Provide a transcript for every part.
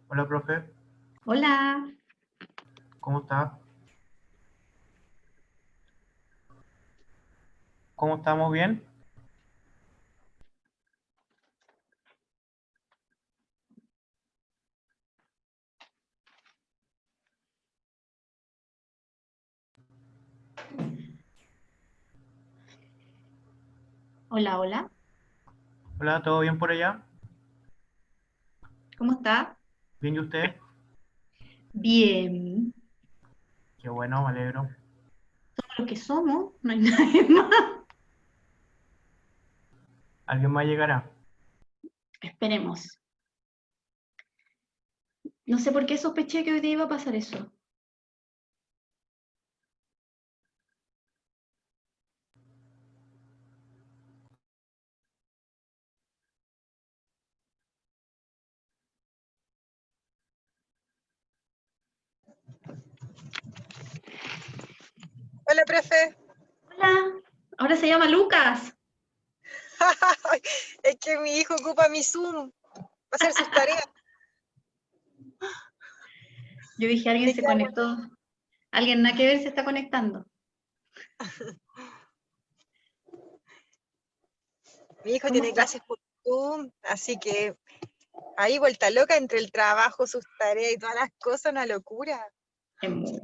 Hola, profe, Hola, ¿cómo está? ¿Cómo estamos? ¿Bien? hola, hola. Hola, ¿todo bien por allá? ¿Cómo está? ¿Bien y usted? Bien. Qué bueno, me alegro. Lo que somos, no hay nadie más. ¿Alguien más llegará? Esperemos. No sé por qué sospeché que hoy día iba a pasar eso. Hola, profe. Hola, ahora se llama Lucas. Es que mi hijo ocupa mi Zoom para hacer sus tareas. Yo dije, alguien ¿De se qué habla? conectó. Alguien nada que ver se está conectando. Mi hijo ¿Cómo tiene está? clases por Zoom, así que ahí vuelta loca entre el trabajo, sus tareas y todas las cosas, una locura. Es mucho.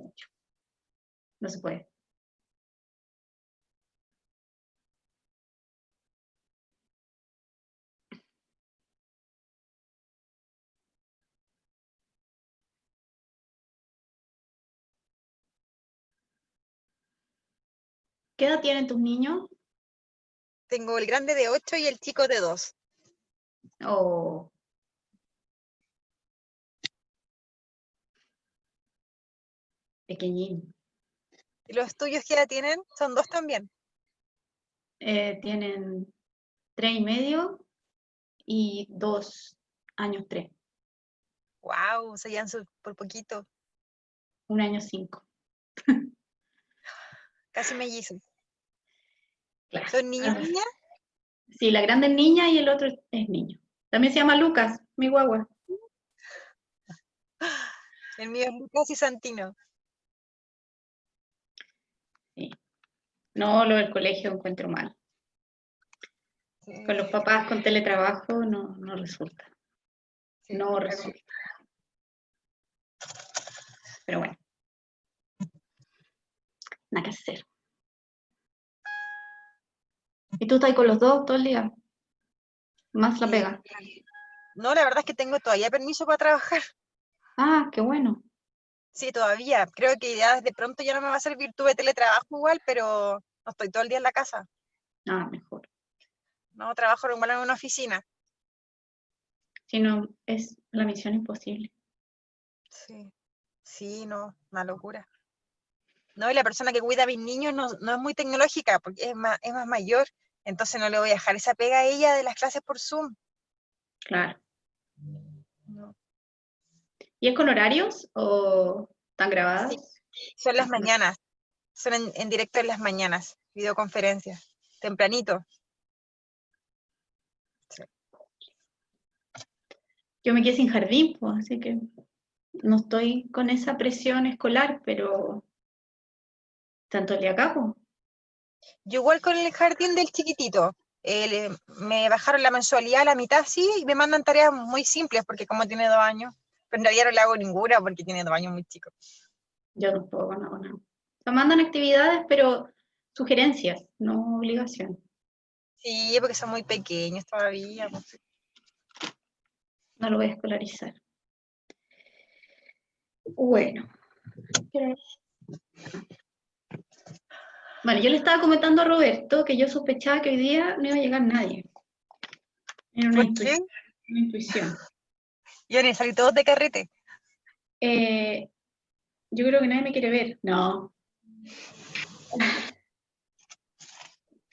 No se puede. ¿Qué edad tienen tus niños? Tengo el grande de 8 y el chico de 2. Oh, pequeñín. ¿Y los tuyos qué edad tienen? Son 2 también. Tienen 3 y medio y 2 años, 3. Wow, se llevan por poquito, 1 año, 5. casi mellizos. Claro. ¿Son niños, Ah, niñas? sí, la grande es niña y el otro es niño. También se llama Lucas, mi guagua. El mío es Lucas y Santino. Sí. No, lo del colegio encuentro mal. Con Sí, los papás con teletrabajo no resulta. sí, No está resulta. Pero bueno, nada que hacer. ¿Y tú estás ahí con los dos todo el día? Más la Y pega. no, la verdad es que tengo todavía permiso para trabajar. Ah, qué bueno. Sí, todavía. Creo que ya de pronto ya no me va a servir. Tuve teletrabajo igual, pero no estoy todo el día en la casa. Ah, mejor. No trabajo normal en una oficina. Si no, es la misión imposible. Sí, sí, no, una locura. No, y la persona que cuida a mis niños no es muy tecnológica, porque es más mayor. Entonces no le voy a dejar esa pega a ella de las clases por Zoom. Claro. No. ¿Y es con horarios o están Sí, grabadas? son Ah, las mañanas. Son en directo en las mañanas, videoconferencias. Tempranito. Sí. yo me quedé sin jardín, pues, así que no estoy con esa presión escolar, pero tanto el de acá, pues. Yo igual con el jardín del chiquitito. Me bajaron la mensualidad a la mitad, sí, y me mandan tareas muy simples, porque como tiene 2 años, pero en realidad no le hago ninguna porque tiene 2 años muy chicos. Yo no puedo con nada. Nos mandan actividades, pero sugerencias, no obligación. Sí, porque son muy pequeños todavía, pues. No lo voy a escolarizar. Bueno, vale, yo le estaba comentando a Roberto que yo sospechaba que hoy día no iba a llegar nadie. Era ¿Por qué? una intuición. Y van a salir todos de carrete. Eh, yo creo que nadie me quiere ver. No,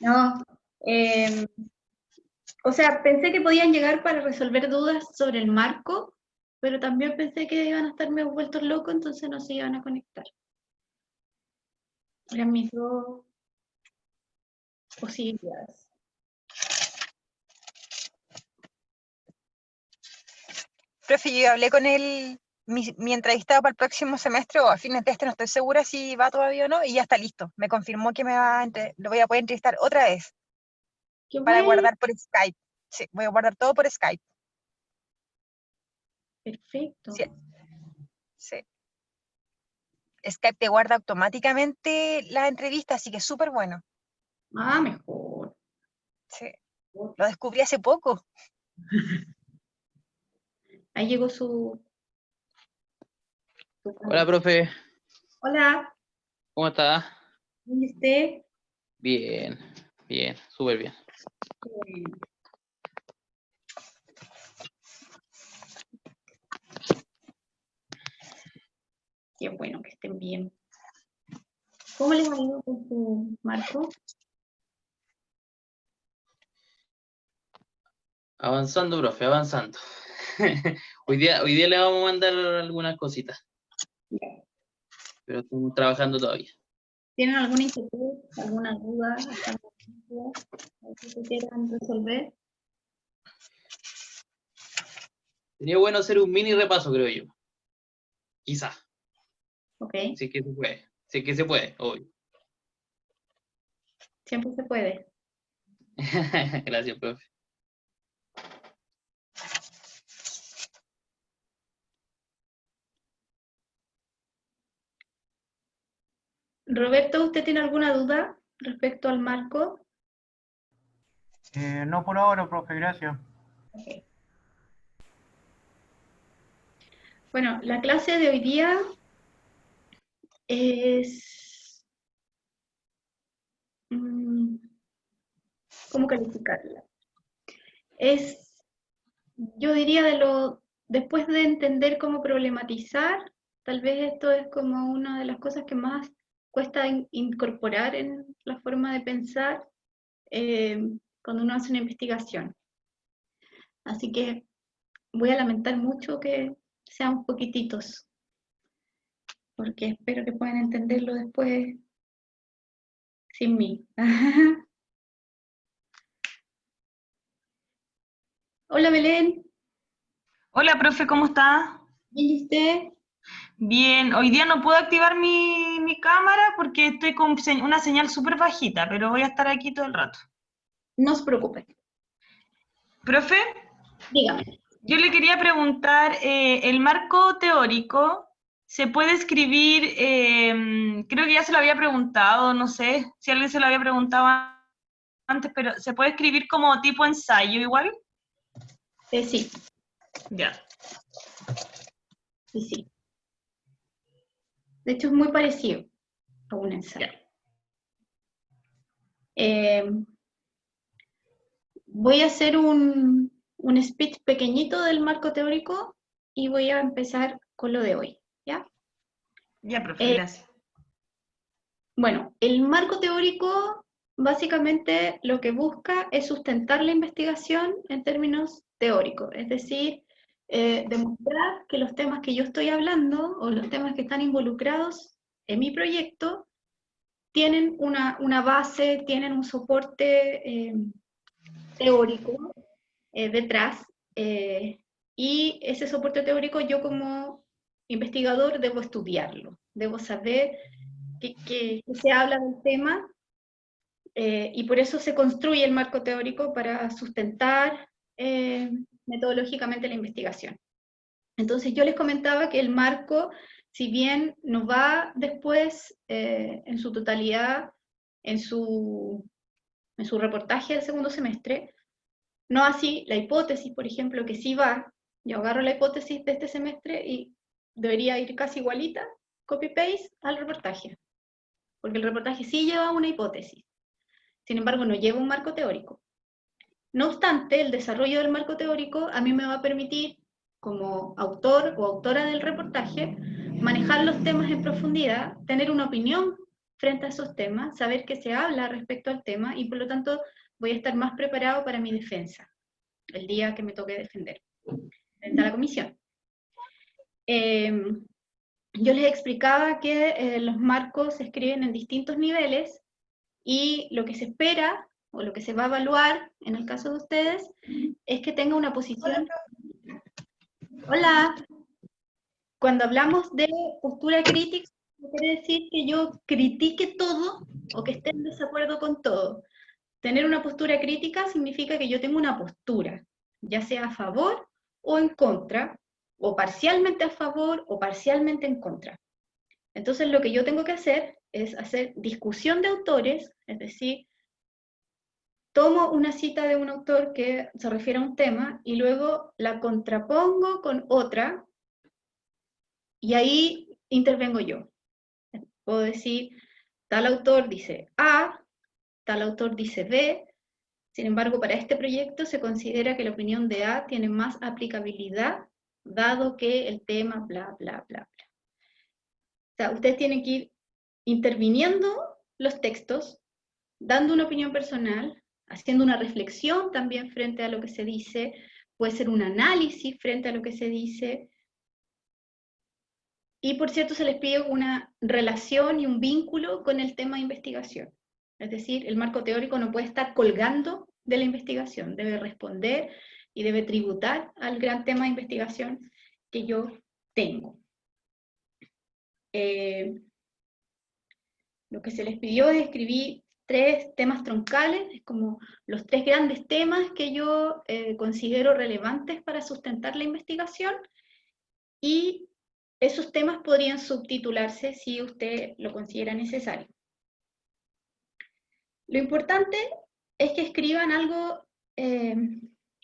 no. eh, o sea, pensé que podían llegar para resolver dudas sobre el marco, pero también pensé que iban a estar medio vueltos locos, entonces no se iban a conectar. Eran mis dos posibilidades. profe, yo hablé con mi entrevistado para el próximo semestre, o a fines de este, no estoy segura si va todavía o no, y ya está listo. Me confirmó que lo voy a poder entrevistar otra vez Qué para bueno, guardar por Skype. Sí, voy a guardar todo por Skype. perfecto. Sí, sí. Skype te guarda automáticamente la entrevista, así que es súper bueno. Ah, mejor. Sí. Lo descubrí hace poco. Ahí llegó su Hola, profe, Hola, ¿cómo estás? ¿dónde esté? Bien, bien, súper bien. Bueno, qué bueno que estén bien. ¿Cómo les ha ido con su Marco? Avanzando, profe, avanzando. Hoy día le vamos a mandar algunas cositas, pero estamos trabajando todavía. ¿Tienen alguna inquietud, alguna duda hasta el momento? ¿Algo que quieran resolver? Sería bueno hacer un mini repaso, creo yo. Quizás, Ok, si es que se puede. Si es que se puede, obvio. siempre se puede. Gracias, profe. Roberto, ¿usted tiene alguna duda respecto al Marco? No por ahora, profe, gracias. Ok. Bueno, la clase de hoy día es... ¿cómo calificarla? Es, yo diría, después de entender cómo problematizar, tal vez esto es como una de las cosas que más cuesta incorporar en la forma de pensar cuando uno hace una investigación. Así que voy a lamentar mucho que sean poquititos, porque espero que puedan entenderlo después sin mí. Hola Belén, Hola, profe, ¿cómo está? ¿bien y usted? Bien, hoy día no puedo activar mi cámara porque estoy con una señal súper bajita, pero voy a estar aquí todo el rato. No se preocupe, Profe, dígame. yo le quería preguntar, el marco teórico, ¿se puede escribir, creo que ya se lo había preguntado, no sé si alguien se lo había preguntado antes, pero ¿se puede escribir como tipo ensayo igual? Sí, Ya. sí. De hecho es muy parecido a un ensayo. Voy a hacer un speech pequeñito del marco teórico y voy a empezar con lo de hoy, ¿ya? Ya, profe, gracias. Bueno, el marco teórico básicamente lo que busca es sustentar la investigación en términos teóricos, es decir, demostrar que los temas que yo estoy hablando o los temas que están involucrados en mi proyecto tienen una base, tienen un soporte teórico detrás, y ese soporte teórico yo como investigador debo estudiarlo, debo saber que se habla del tema, y por eso se construye el marco teórico para sustentar metodológicamente la investigación. Entonces yo les comentaba que el marco, si bien nos va después en su totalidad, en su reportaje del segundo semestre, no así la hipótesis, por ejemplo, que sí va, yo agarro la hipótesis de este semestre y debería ir casi igualita, copy-paste al reportaje, porque el reportaje sí lleva una hipótesis, sin embargo no lleva un marco teórico. No obstante, el desarrollo del marco teórico a mí me va a permitir, como autor o autora del reportaje, manejar los temas en profundidad, tener una opinión frente a esos temas, saber qué se habla respecto al tema y por lo tanto voy a estar más preparado para mi defensa el día que me toque defender frente a la comisión. Yo les explicaba que los marcos se escriben en distintos niveles y lo que se espera o lo que se va a evaluar en el caso de ustedes es que tenga una posición. Hola. Cuando hablamos de postura crítica, no quiere decir que yo critique todo o que esté en desacuerdo con todo. Tener una postura crítica significa que yo tengo una postura, ya sea a favor o en contra, o parcialmente a favor o parcialmente en contra. Entonces lo que yo tengo que hacer es hacer discusión de autores, es decir, tomo una cita de un autor que se refiere a un tema y luego la contrapongo con otra y ahí intervengo yo. Puedo decir, tal autor dice A, tal autor dice B, sin embargo, para este proyecto se considera que la opinión de A tiene más aplicabilidad, dado que el tema bla, bla, bla, bla. O sea, ustedes tienen que ir interviniendo los textos, dando una opinión personal, haciendo una reflexión también frente a lo que se dice, puede ser un análisis frente a lo que se dice, y por cierto se les pide una relación y un vínculo con el tema de investigación. Es decir, el marco teórico no puede estar colgando de la investigación, debe responder y debe tributar al gran tema de investigación que yo tengo. Lo que se les pidió es escribir 3 temas troncales, es como los 3 grandes temas que yo considero relevantes para sustentar la investigación, y esos temas podrían subtitularse si usted lo considera necesario. Lo importante es que escriban algo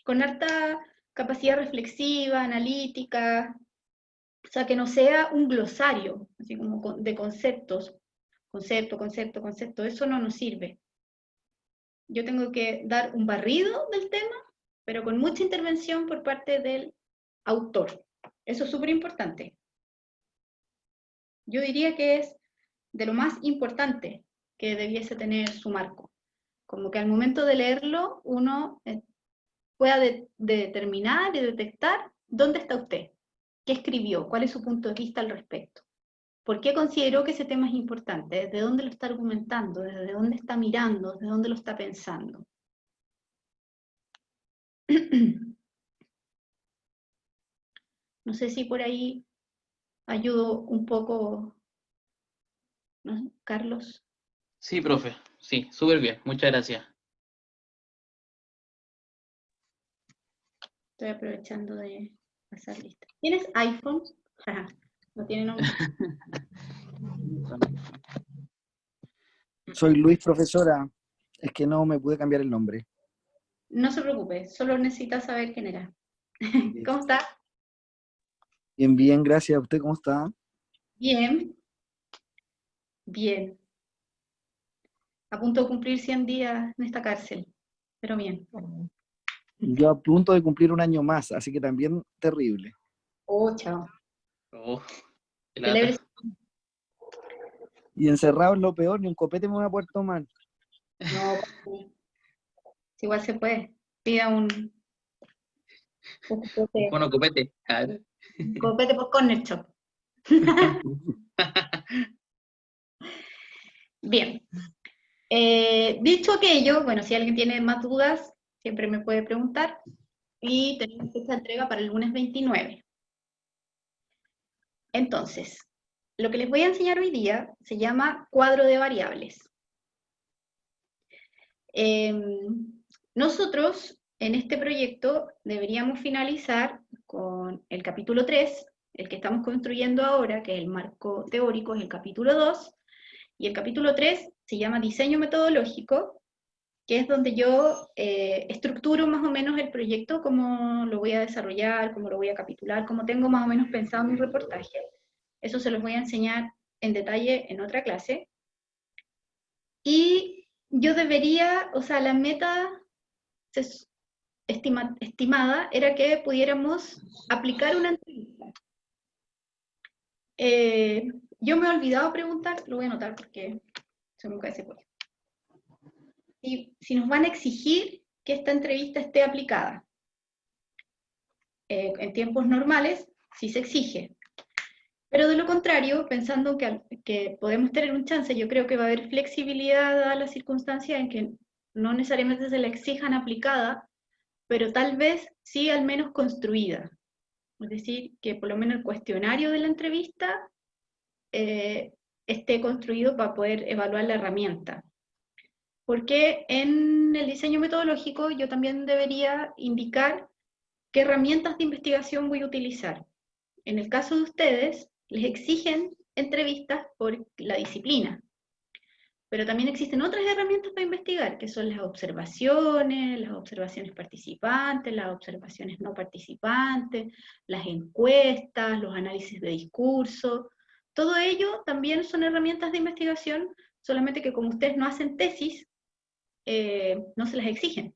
con harta capacidad reflexiva, analítica, o sea, que no sea un glosario, así como de conceptos, concepto, eso no nos sirve. Yo tengo que dar un barrido del tema, pero con mucha intervención por parte del autor. Eso es súper importante. Yo diría que es de lo más importante que debiese tener su marco. Como que al momento de leerlo, uno pueda determinar y detectar dónde está usted, qué escribió, cuál es su punto de vista al respecto. ¿Por qué consideró que ese tema es importante? ¿Desde dónde lo está argumentando? ¿Desde dónde está mirando? ¿Desde dónde lo está pensando? No sé si por ahí ayudo un poco, ¿no? Carlos. Sí, profe. Sí, súper bien. Muchas gracias. Estoy aprovechando de pasar lista. ¿Tienes iPhone? No tiene nombre. Soy Luis, profesora. Es que no me pude cambiar el nombre. No se preocupe, solo necesita saber quién era. ¿Cómo está? Bien, bien, gracias. ¿Usted cómo está? Bien. Bien. A punto de cumplir 100 días en esta cárcel, pero bien. Yo a punto de cumplir un año más, así que también terrible. Oh, chao. Oh, qué Celebre. lata. Y encerrado es lo peor, ni un copete me voy a poder tomar. No, igual se puede. Pida un copete, Bueno, copete. A ver. un copete por Corner Shop. Bien. Dicho aquello, bueno, si alguien tiene más dudas, siempre me puede preguntar. Y tenemos fecha de entrega para el lunes 29. Entonces, lo que les voy a enseñar hoy día se llama cuadro de variables. Nosotros, en este proyecto, deberíamos finalizar con el capítulo 3, el que estamos construyendo ahora, que es el marco teórico, es el capítulo 2, y el capítulo 3 se llama diseño metodológico, que es donde yo estructuro más o menos el proyecto, cómo lo voy a desarrollar, cómo lo voy a capitular, cómo tengo más o menos pensado mi reportaje. Eso se los voy a enseñar en detalle en otra clase. Y yo debería, o sea, la meta estimada era que pudiéramos aplicar una entrevista. Yo me he olvidado preguntar, lo voy a anotar porque se me cae ese cuello. Si nos van a exigir que esta entrevista esté aplicada. En tiempos normales, sí se exige. Pero de lo contrario, pensando que podemos tener un chance, yo creo que va a haber flexibilidad a las circunstancias en que no necesariamente se la exijan aplicada, pero tal vez sí al menos construida. Es decir, que por lo menos el cuestionario de la entrevista esté construido para poder evaluar la herramienta. Porque en el diseño metodológico yo también debería indicar qué herramientas de investigación voy a utilizar. En el caso de ustedes, les exigen entrevistas por la disciplina, pero también existen otras herramientas para investigar, que son las observaciones participantes, las observaciones no participantes, las encuestas, los análisis de discurso. Todo ello también son herramientas de investigación, solamente que como ustedes no hacen tesis, no se las exigen,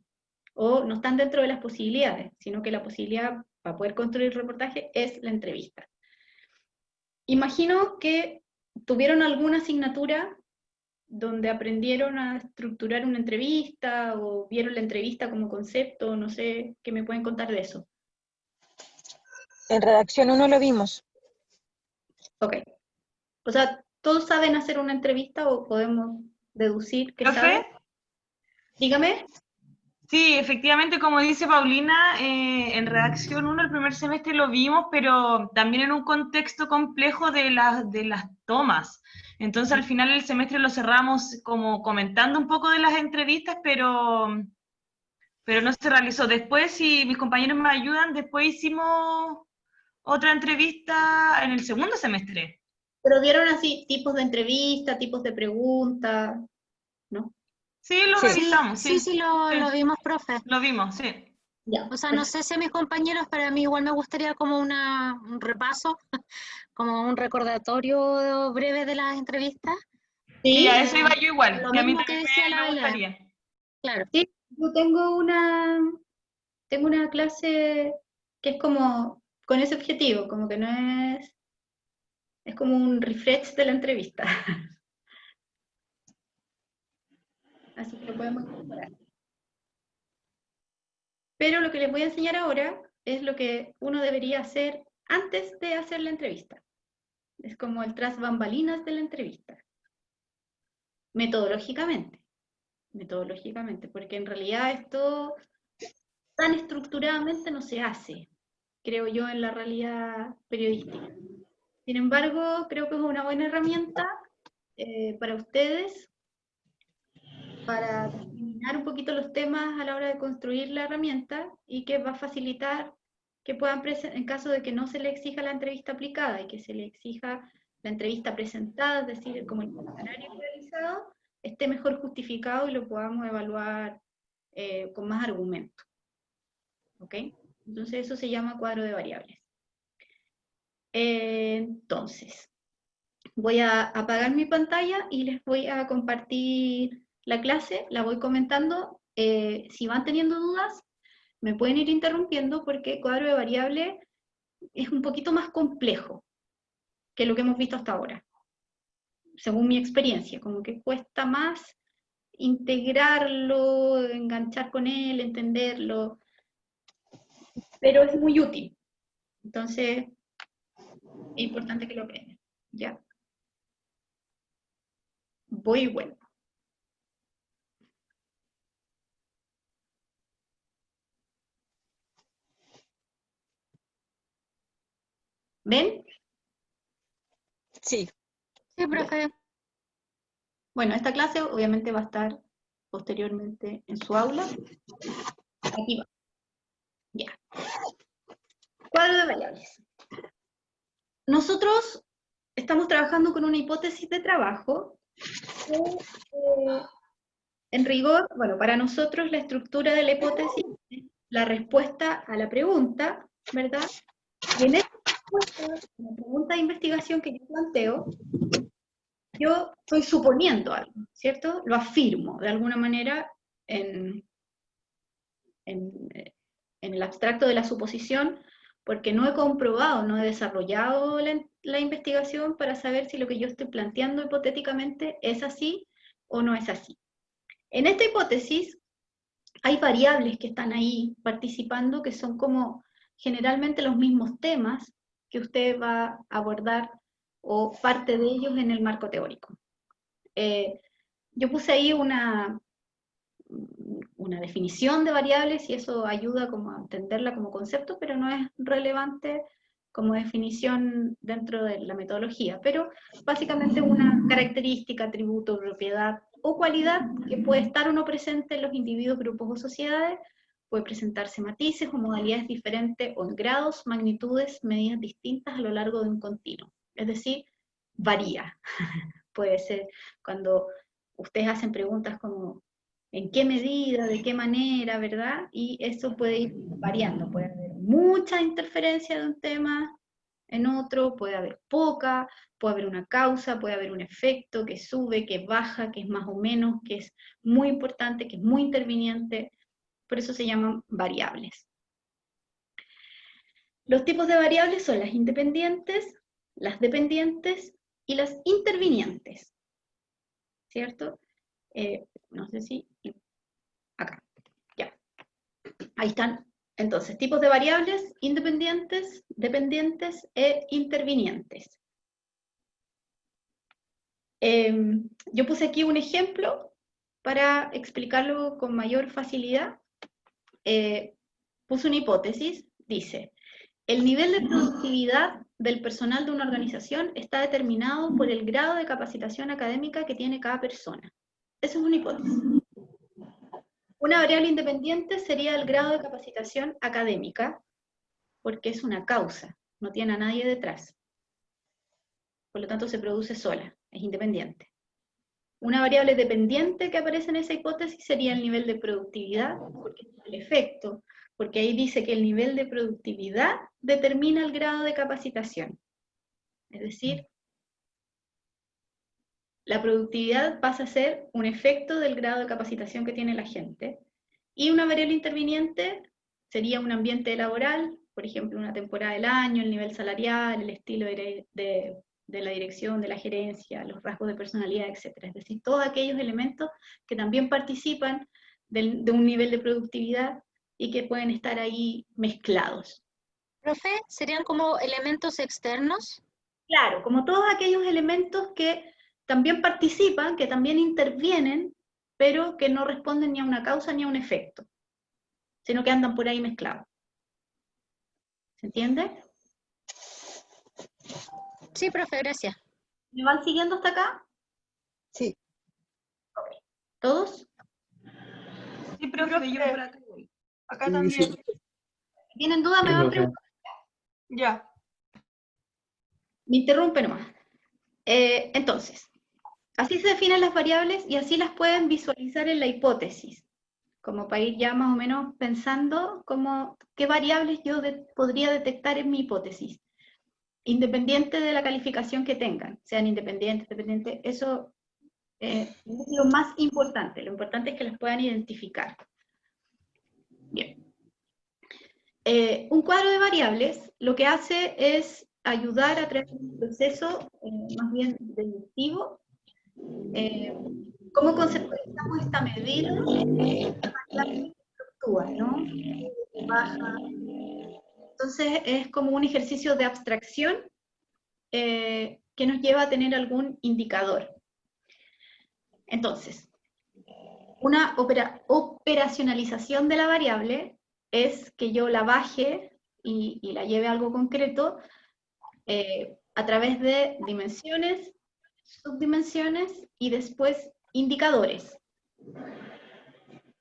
o no están dentro de las posibilidades, sino que la posibilidad para poder construir el reportaje es la entrevista. Imagino que tuvieron alguna asignatura donde aprendieron a estructurar una entrevista, o vieron la entrevista como concepto, no sé, ¿qué me pueden contar de eso? En redacción 1 lo vimos. Ok. O sea, ¿todos saben hacer una entrevista o podemos deducir que ¿Profe? saben? Dígame. Sí, efectivamente, como dice Paulina, en redacción 1 el primer semestre lo vimos, pero también en un contexto complejo de las tomas. Entonces al final del semestre lo cerramos como comentando un poco de las entrevistas, pero no se realizó. Después, si mis compañeros me ayudan, después hicimos otra entrevista en el segundo semestre. Pero vieron así tipos de entrevista, tipos de preguntas, ¿no? Sí, lo Sí. revisamos, sí. Sí, lo vimos, profe. Lo vimos, sí. Ya. O sea, no sé si a mis compañeros, pero a mí igual me gustaría como un repaso, como un recordatorio breve de las entrevistas. Sí, a eso iba yo igual, Lo que a mí mismo que también decía la me Belén. gustaría. Claro. Sí, yo tengo una clase que es como con ese objetivo, como que no es como un refresh de la entrevista. Así que lo podemos incorporar. Pero lo que les voy a enseñar ahora es lo que uno debería hacer antes de hacer la entrevista. Es como el tras bambalinas de la entrevista. Metodológicamente, porque en realidad esto tan estructuradamente no se hace, creo yo, en la realidad periodística. Sin embargo, creo que es una buena herramienta para ustedes, para discriminar un poquito los temas a la hora de construir la herramienta, y que va a facilitar que puedan, en caso de que no se le exija la entrevista aplicada y que se le exija la entrevista presentada, es decir, como el cuestionario realizado, esté mejor justificado y lo podamos evaluar con más argumento. ¿Ok? Entonces eso se llama cuadro de variables. Entonces, voy a apagar mi pantalla y les voy a compartir la clase, la voy comentando. Si van teniendo dudas, me pueden ir interrumpiendo, porque cuadro de variables es un poquito más complejo que lo que hemos visto hasta ahora, según mi experiencia, como que cuesta más integrarlo, enganchar con él, entenderlo, pero es muy útil. Entonces, es importante que lo aprendan, ¿ya? Voy y vuelvo. ¿Ven? Sí. Sí, profe. Bueno, esta clase obviamente va a estar posteriormente en su aula. Aquí va. Ya. Cuadro de variables. Nosotros estamos trabajando con una hipótesis de trabajo que, en rigor, bueno, para nosotros la estructura de la hipótesis es la respuesta a la pregunta, ¿verdad? Y en esta respuesta, en la pregunta de investigación que yo planteo, yo estoy suponiendo algo, ¿cierto? Lo afirmo de alguna manera en el abstracto de la suposición, porque no he comprobado, no he desarrollado la investigación para saber si lo que yo estoy planteando hipotéticamente es así o no es así. En esta hipótesis hay variables que están ahí participando, que son como generalmente los mismos temas que usted va a abordar, o parte de ellos, en el marco teórico. Yo puse ahí una definición de variables y eso ayuda como a entenderla como concepto, pero no es relevante como definición dentro de la metodología, pero básicamente una característica, atributo, propiedad o cualidad que puede estar o no presente en los individuos, grupos o sociedades, puede presentarse matices o modalidades diferentes o en grados, magnitudes, medidas distintas a lo largo de un continuo. Es decir, varía. Puede ser cuando ustedes hacen preguntas como ¿en qué medida, de qué manera, verdad? Y eso puede ir variando, puede haber mucha interferencia de un tema en otro, puede haber poca, puede haber una causa, puede haber un efecto que sube, que baja, que es más o menos, que es muy importante, que es muy interviniente, por eso se llaman variables. Los tipos de variables son las independientes, las dependientes y las intervinientes, ¿cierto? No sé si... acá, ya. Ahí están. Entonces, tipos de variables, independientes, dependientes e intervinientes. Yo puse aquí un ejemplo para explicarlo con mayor facilidad. Puse una hipótesis, dice, el nivel de productividad del personal de una organización está determinado por el grado de capacitación académica que tiene cada persona. Esa es una hipótesis. Una variable independiente sería el grado de capacitación académica, porque es una causa, no tiene a nadie detrás. Por lo tanto, se produce sola, es independiente. Una variable dependiente que aparece en esa hipótesis sería el nivel de productividad, porque es el efecto, porque ahí dice que el nivel de productividad determina el grado de capacitación. Es decir, la productividad pasa a ser un efecto del grado de capacitación que tiene la gente. Y una variable interviniente sería un ambiente laboral, por ejemplo, una temporada del año, el nivel salarial, el estilo de la dirección, de la gerencia, los rasgos de personalidad, etc. Es decir, todos aquellos elementos que también participan de un nivel de productividad y que pueden estar ahí mezclados. Profe, ¿serían como elementos externos? Claro, como todos aquellos elementos que también participan, que también intervienen, pero que no responden ni a una causa ni a un efecto, sino que andan por ahí mezclados. ¿Se entiende? Sí, profe, gracias. ¿Me van siguiendo hasta acá? Sí. ¿Todos? Sí, profe, yo por acá voy. Acá Sí, también. sí. Si tienen duda, me Sí, van profe. preguntando. Ya. Me interrumpe nomás. Entonces, así se definen las variables y así las pueden visualizar en la hipótesis, como para ir ya más o menos pensando qué variables yo podría detectar en mi hipótesis, independiente de la calificación que tengan, sean independientes, dependientes, eso es lo más importante. Lo importante es que las puedan identificar. Bien. Un cuadro de variables lo que hace es ayudar a través de un proceso más bien deductivo. ¿Cómo conceptualizamos esta medida? Fluctúa, ¿no? Baja. Entonces es como un ejercicio de abstracción que nos lleva a tener algún indicador. Entonces, una operacionalización de la variable es que yo la baje y la lleve a algo concreto a través de dimensiones, subdimensiones y después indicadores.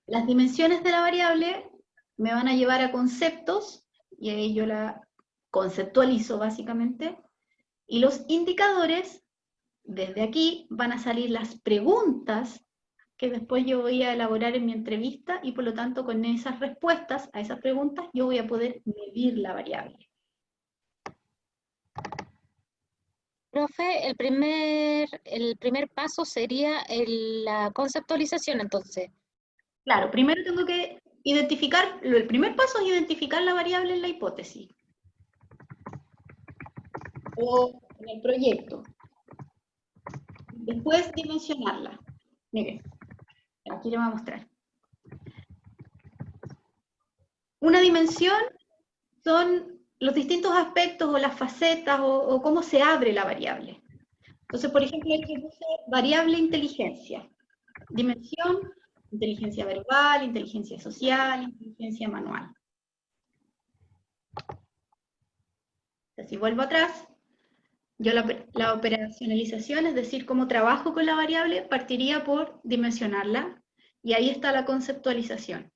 Las dimensiones de la variable me van a llevar a conceptos, y ahí yo la conceptualizo básicamente, y los indicadores, desde aquí van a salir las preguntas que después yo voy a elaborar en mi entrevista, y por lo tanto con esas respuestas a esas preguntas yo voy a poder medir la variable. Profe, el primer paso sería la conceptualización, entonces. Claro, primero tengo que identificar, el primer paso es identificar la variable en la hipótesis, o en el proyecto. Después dimensionarla. Miren, aquí le voy a mostrar. Una dimensión son los distintos aspectos o las facetas o cómo se abre la variable. Entonces, por ejemplo, aquí puse variable inteligencia. Dimensión, inteligencia verbal, inteligencia social, inteligencia manual. Entonces, si vuelvo atrás, yo la operacionalización, es decir, cómo trabajo con la variable, partiría por dimensionarla, y ahí está la conceptualización.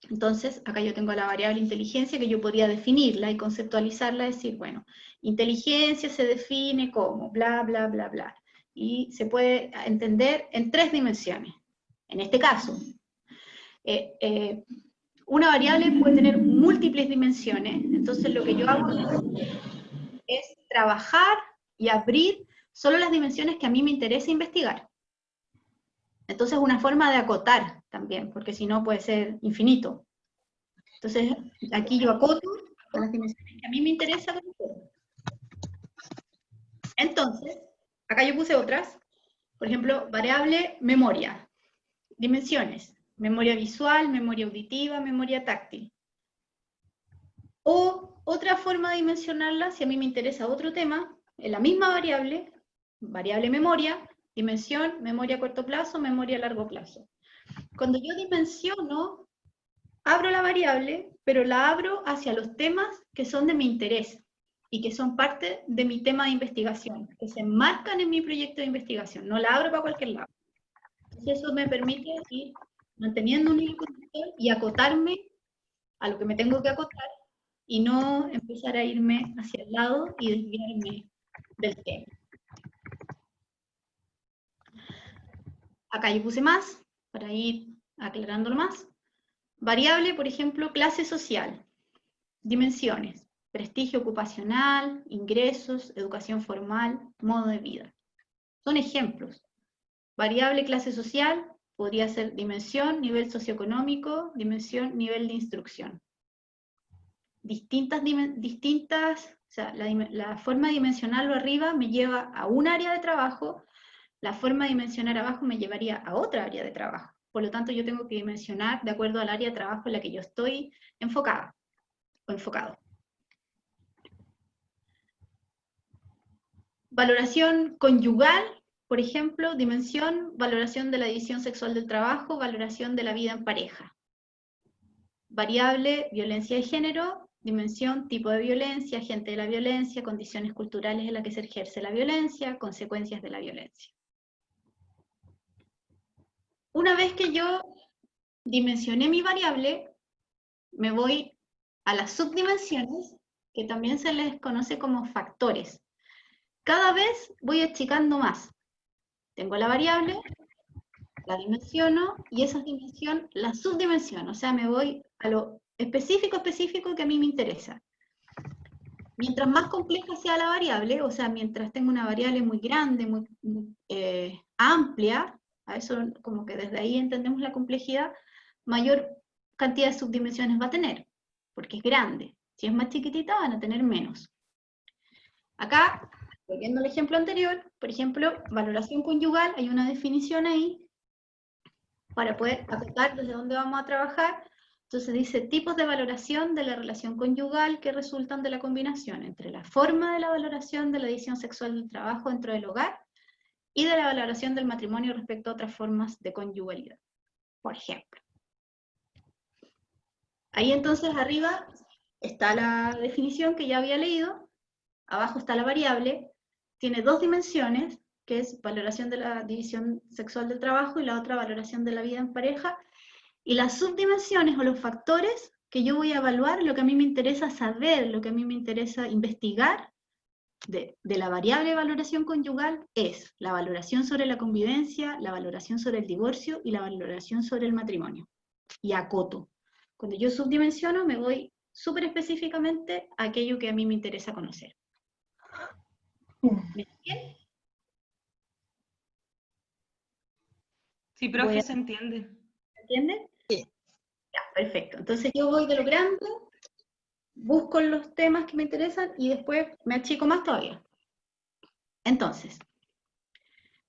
Entonces, acá yo tengo la variable inteligencia, que yo podría definirla y conceptualizarla, decir, bueno, inteligencia se define como bla, bla, bla, bla, y se puede entender en 3 dimensiones. En este caso, una variable puede tener múltiples dimensiones, entonces lo que yo hago es trabajar y abrir solo las dimensiones que a mí me interesa investigar. Entonces es una forma de acotar también, porque si no puede ser infinito. Entonces aquí yo acoto a las dimensiones que a mí me interesa conocer. Entonces, acá yo puse otras, por ejemplo, variable memoria, dimensiones, memoria visual, memoria auditiva, memoria táctil. O otra forma de dimensionarla, si a mí me interesa otro tema, en la misma variable, variable memoria, dimensión, memoria a corto plazo, memoria a largo plazo. Cuando yo dimensiono, abro la variable, pero la abro hacia los temas que son de mi interés y que son parte de mi tema de investigación, que se enmarcan en mi proyecto de investigación. No la abro para cualquier lado. Entonces eso me permite ir manteniendo un hilo conductor y acotarme a lo que me tengo que acotar, y no empezar a irme hacia el lado y desviarme del tema. Acá yo puse más, para ir aclarándolo más. Variable, por ejemplo, clase social. Dimensiones: prestigio ocupacional, ingresos, educación formal, modo de vida. Son ejemplos. Variable clase social podría ser dimensión, nivel socioeconómico, dimensión, nivel de instrucción. O sea, la forma de dimensionarlo arriba me lleva a un área de trabajo, la forma de dimensionar abajo me llevaría a otra área de trabajo. Por lo tanto, yo tengo que dimensionar de acuerdo al área de trabajo en la que yo estoy enfocada o enfocado. Valoración conyugal, por ejemplo, dimensión, valoración de la división sexual del trabajo, valoración de la vida en pareja. Variable, violencia de género, dimensión, tipo de violencia, agente de la violencia, condiciones culturales en las que se ejerce la violencia, consecuencias de la violencia. Una vez que yo dimensioné mi variable, me voy a las subdimensiones, que también se les conoce como factores. Cada vez voy achicando más. Tengo la variable, la dimensiono, y esa dimensión la subdimensiono, o sea, me voy a lo específico que a mí me interesa. Mientras más compleja sea la variable, o sea, mientras tengo una variable muy grande, muy amplia, a eso como que desde ahí entendemos la complejidad, mayor cantidad de subdimensiones va a tener, porque es grande. Si es más chiquitita, van a tener menos. Acá, volviendo al ejemplo anterior, por ejemplo, valoración conyugal, hay una definición ahí, para poder acotar desde dónde vamos a trabajar. Entonces dice, tipos de valoración de la relación conyugal que resultan de la combinación entre la forma de la valoración de la división sexual del trabajo dentro del hogar y de la valoración del matrimonio respecto a otras formas de conyugalidad, por ejemplo. Ahí entonces arriba está la definición que ya había leído, abajo está la variable, tiene 2 dimensiones, que es valoración de la división sexual del trabajo y la otra valoración de la vida en pareja, y las subdimensiones o los factores que yo voy a evaluar, lo que a mí me interesa saber, lo que a mí me interesa investigar de la variable de valoración conyugal es la valoración sobre la convivencia, la valoración sobre el divorcio y la valoración sobre el matrimonio. Y acoto. Cuando yo subdimensiono me voy súper específicamente a aquello que a mí me interesa conocer. ¿Me entienden? Sí, profe, se entiende. ¿Me entienden? Sí. Ya, perfecto. Entonces yo voy de lo grande, busco los temas que me interesan y después me achico más todavía. Entonces,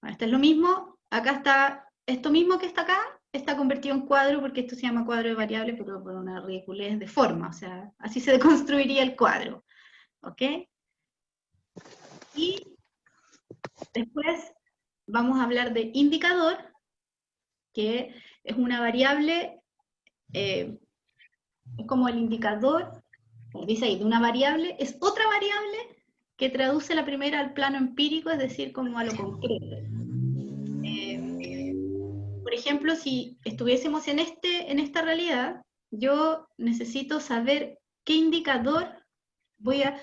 bueno, esto es lo mismo. Acá está, esto mismo que está acá, está convertido en cuadro, porque esto se llama cuadro de variable, pero por una ridiculez de forma. O sea, así se construiría el cuadro. ¿Ok? Y después vamos a hablar de indicador, que Es una variable, es como el indicador, como dice ahí, de una variable, es otra variable que traduce la primera al plano empírico, es decir, como a lo concreto. Por ejemplo, si estuviésemos en esta realidad, yo necesito saber qué indicador voy a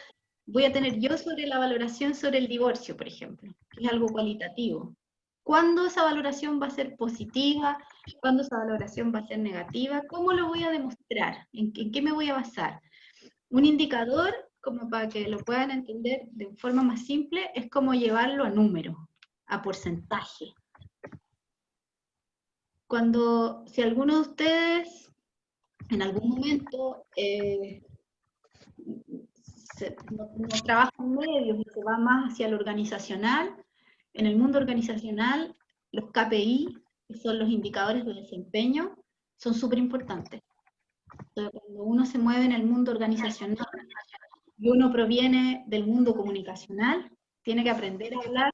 tener yo sobre la valoración sobre el divorcio, por ejemplo, que es algo cualitativo. ¿Cuándo esa valoración va a ser positiva? ¿Cuándo esa valoración va a ser negativa? ¿Cómo lo voy a demostrar? ¿En qué me voy a basar? Un indicador, como para que lo puedan entender de forma más simple, es como llevarlo a número, a porcentaje. Si alguno de ustedes en algún momento no trabaja en medios y se va más hacia lo organizacional, en el mundo organizacional los KPI, que son los indicadores de desempeño, son súper importantes. Entonces, cuando uno se mueve en el mundo organizacional y uno proviene del mundo comunicacional, tiene que aprender a hablar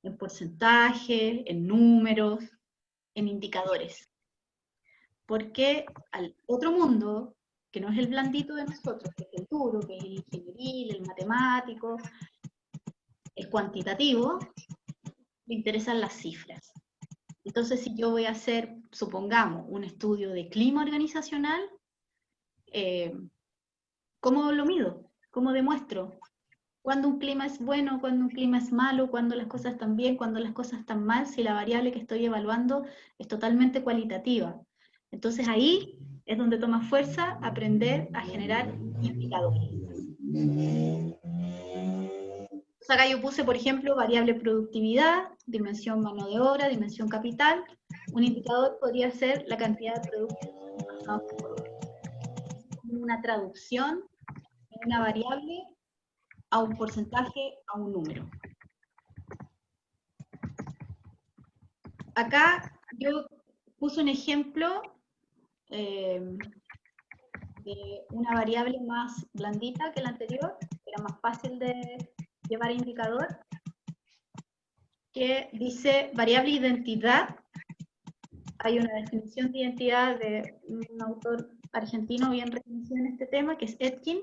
en porcentaje, en números, en indicadores. Porque al otro mundo, que no es el blandito de nosotros, que es el duro, que es el ingenieril, el matemático, el cuantitativo, le interesan las cifras. Entonces, si yo voy a hacer, supongamos, un estudio de clima organizacional, ¿cómo lo mido? ¿Cómo demuestro? ¿Cuándo un clima es bueno? ¿Cuándo un clima es malo? ¿Cuándo las cosas están bien? ¿Cuándo las cosas están mal? Si la variable que estoy evaluando es totalmente cualitativa. Entonces ahí es donde toma fuerza aprender a generar indicadores. Entonces acá yo puse, por ejemplo, variable productividad, dimensión mano de obra, dimensión capital. Un indicador podría ser la cantidad de productos. Una traducción de una variable a un porcentaje, a un número. Acá yo puse un ejemplo de una variable más blandita que la anterior, que era más fácil de llevar a indicador, que dice variable identidad. Hay una definición de identidad de un autor argentino bien reconocido en este tema, que es Etkin.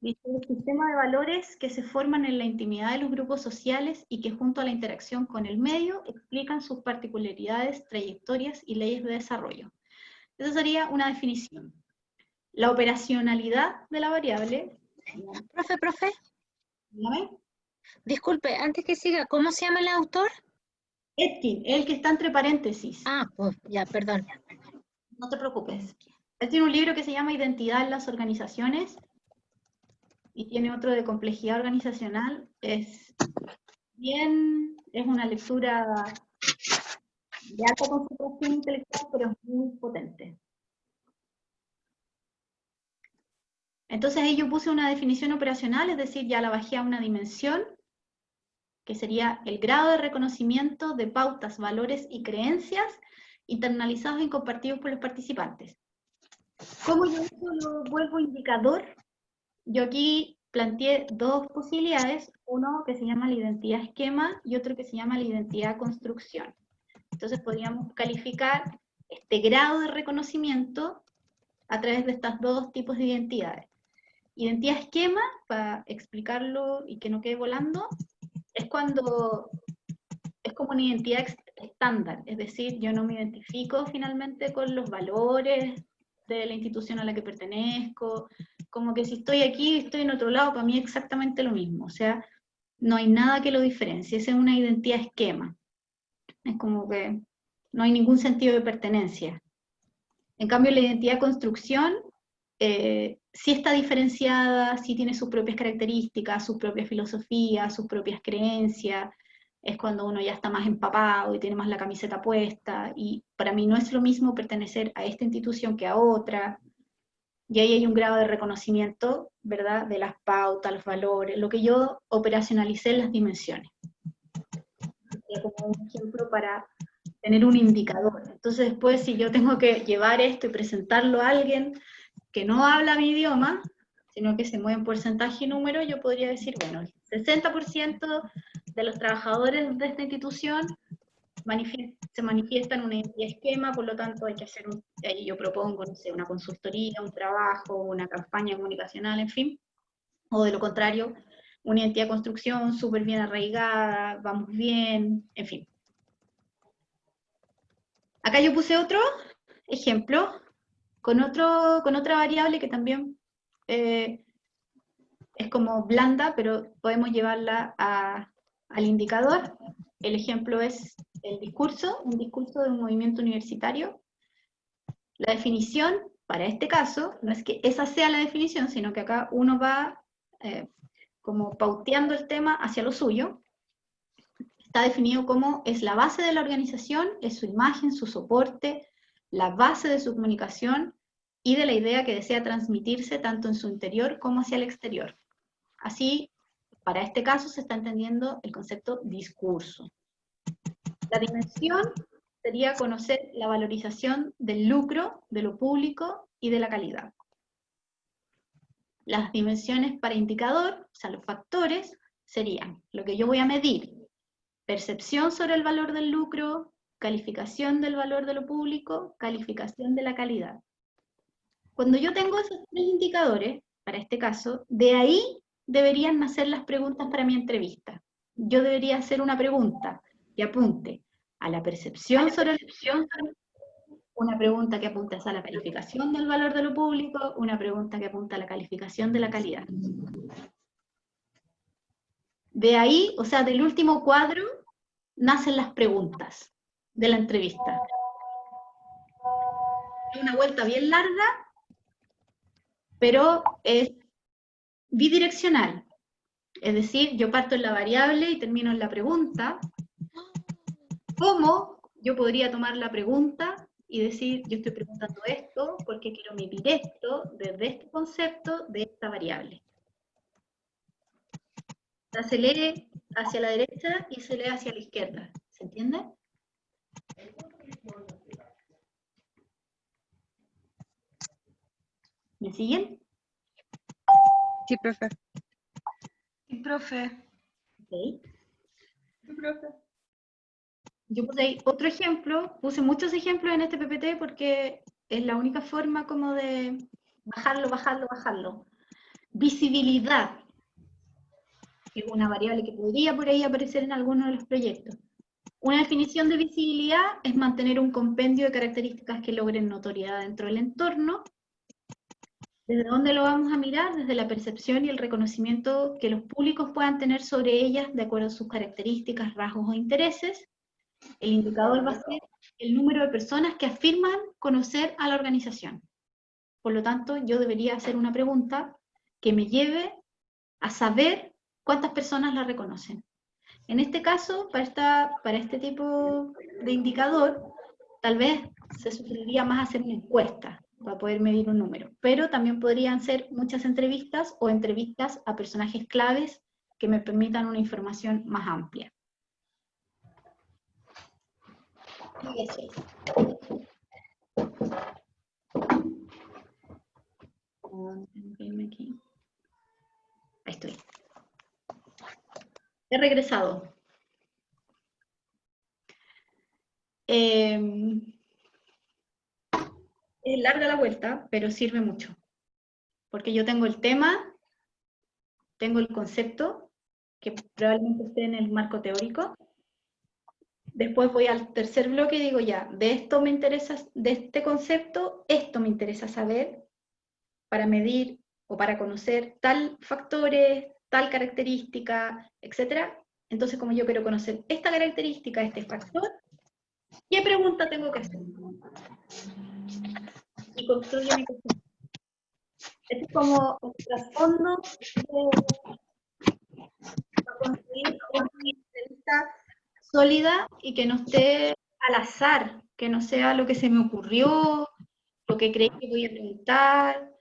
Dice: el sistema de valores que se forman en la intimidad de los grupos sociales y que junto a la interacción con el medio explican sus particularidades, trayectorias y leyes de desarrollo. Esa sería una definición. La operacionalidad de la variable. Profe, ¿Dígame? disculpe, antes que siga, ¿cómo se llama el autor? Etkin, el que está entre paréntesis. Ah, pues ya, perdón. No te preocupes. Él tiene un libro que se llama Identidad en las organizaciones y tiene otro de complejidad organizacional. Es una lectura de alta concentración intelectual, pero es muy potente. Entonces ahí yo puse una definición operacional, es decir, ya la bajé a una dimensión, que sería el grado de reconocimiento de pautas, valores y creencias internalizados y compartidos por los participantes. ¿Cómo yo eso lo vuelvo indicador? Yo aquí planteé dos posibilidades, uno que se llama la identidad esquema y otro que se llama la identidad construcción. Entonces podríamos calificar este grado de reconocimiento a través de estos dos tipos de identidades. Identidad esquema, para explicarlo y que no quede volando, es como una identidad estándar, es decir, yo no me identifico finalmente con los valores de la institución a la que pertenezco, como que si estoy aquí y estoy en otro lado, para mí es exactamente lo mismo, o sea, no hay nada que lo diferencie, esa es una identidad esquema, es como que no hay ningún sentido de pertenencia. En cambio, la identidad construcción sí está diferenciada, sí tiene sus propias características, su propia filosofía, sus propias creencias, es cuando uno ya está más empapado y tiene más la camiseta puesta, y para mí no es lo mismo pertenecer a esta institución que a otra, y ahí hay un grado de reconocimiento, ¿verdad?, de las pautas, los valores, lo que yo operacionalicé en las dimensiones. Como un ejemplo para tener un indicador. Entonces después, si yo tengo que llevar esto y presentarlo a alguien que no habla mi idioma, sino que se mueve en porcentaje y número, yo podría decir, bueno, el 60% de los trabajadores de esta institución se manifiesta en una identidad esquema, por lo tanto hay que hacer, ahí yo propongo, no sé, una consultoría, un trabajo, una campaña comunicacional, en fin, o de lo contrario, una identidad de construcción súper bien arraigada, vamos bien, en fin. Acá yo puse otro ejemplo con otra variable que también es como blanda, pero podemos llevarla al indicador. El ejemplo es el discurso, un discurso de un movimiento universitario. La definición, para este caso, no es que esa sea la definición, sino que acá uno va como pauteando el tema hacia lo suyo. Está definido como es la base de la organización, es su imagen, su soporte, la base de su comunicación y de la idea que desea transmitirse tanto en su interior como hacia el exterior. Así, para este caso se está entendiendo el concepto discurso. La dimensión sería conocer la valorización del lucro, de lo público y de la calidad. Las dimensiones para indicador, o sea, los factores, serían lo que yo voy a medir: percepción sobre el valor del lucro, calificación del valor de lo público, calificación de la calidad. Cuando yo tengo esos tres indicadores, para este caso, de ahí deberían nacer las preguntas para mi entrevista. Yo debería hacer una pregunta que apunte a la percepción sobre la percepción, una pregunta que apunte a la calificación del valor de lo público, una pregunta que apunta a la calificación de la calidad. De ahí, o sea, del último cuadro, nacen las preguntas de la entrevista. Es una vuelta bien larga, pero es bidireccional. Es decir, yo parto en la variable y termino en la pregunta. ¿Cómo yo podría tomar la pregunta y decir, yo estoy preguntando esto porque quiero medir esto desde este concepto de esta variable? O sea, se lee hacia la derecha y se lee hacia la izquierda. ¿Se entiende? ¿Me siguen? Sí, profe. Sí, profe. Ok. Sí, profe. Yo puse ahí otro ejemplo, puse muchos ejemplos en este PPT porque es la única forma como de bajarlo. Visibilidad, que es una variable que podría por ahí aparecer en alguno de los proyectos. Una definición de visibilidad es mantener un compendio de características que logren notoriedad dentro del entorno. ¿Desde dónde lo vamos a mirar? Desde la percepción y el reconocimiento que los públicos puedan tener sobre ellas de acuerdo a sus características, rasgos o intereses. El indicador va a ser el número de personas que afirman conocer a la organización. Por lo tanto, yo debería hacer una pregunta que me lleve a saber cuántas personas la reconocen. En este caso, para este tipo de indicador, tal vez se sugeriría más hacer una encuesta para poder medir un número, pero también podrían ser muchas entrevistas o entrevistas a personajes claves que me permitan una información más amplia. Y eso es. Tengo que irme aquí. Ahí estoy. He regresado. Es larga la vuelta, pero sirve mucho. Porque yo tengo el tema, tengo el concepto, que probablemente esté en el marco teórico. Después voy al tercer bloque y digo ya, de esto me interesa, de este concepto, esto me interesa saber para medir o para conocer tal factores, tal característica, etc. Entonces, como yo quiero conocer esta característica, este factor, ¿qué pregunta tengo que hacer? Y construyo mi concepto. Este es como el trasfondo para construir una entrevista sólida y que no esté al azar, que no sea lo que se me ocurrió, lo que creí que voy a preguntar,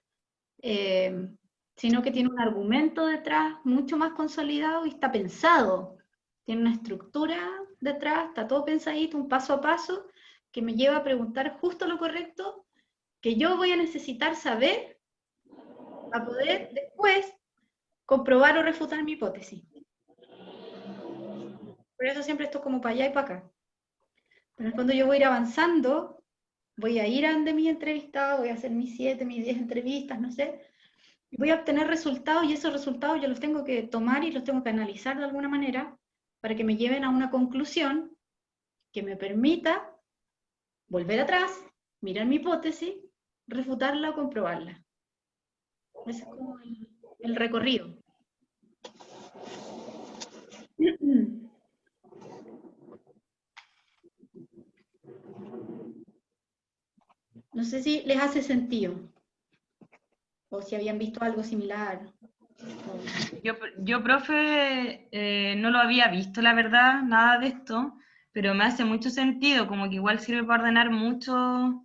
sino que tiene un argumento detrás mucho más consolidado y está pensado. Tiene una estructura detrás, está todo pensadito, un paso a paso, que me lleva a preguntar justo lo correcto que yo voy a necesitar saber para poder después comprobar o refutar mi hipótesis. Por eso siempre esto es como para allá y para acá. Pero en el fondo yo voy a ir avanzando, voy a ir a donde mi entrevistado, voy a hacer mis 7, mis 10 entrevistas, no sé, y voy a obtener resultados, y esos resultados yo los tengo que tomar y los tengo que analizar de alguna manera para que me lleven a una conclusión que me permita volver atrás, mirar mi hipótesis, refutarla o comprobarla. Ese es como el recorrido. No sé si les hace sentido, o si habían visto algo similar. Yo profe, no lo había visto, la verdad, nada de esto, pero me hace mucho sentido, como que igual sirve para ordenar mucho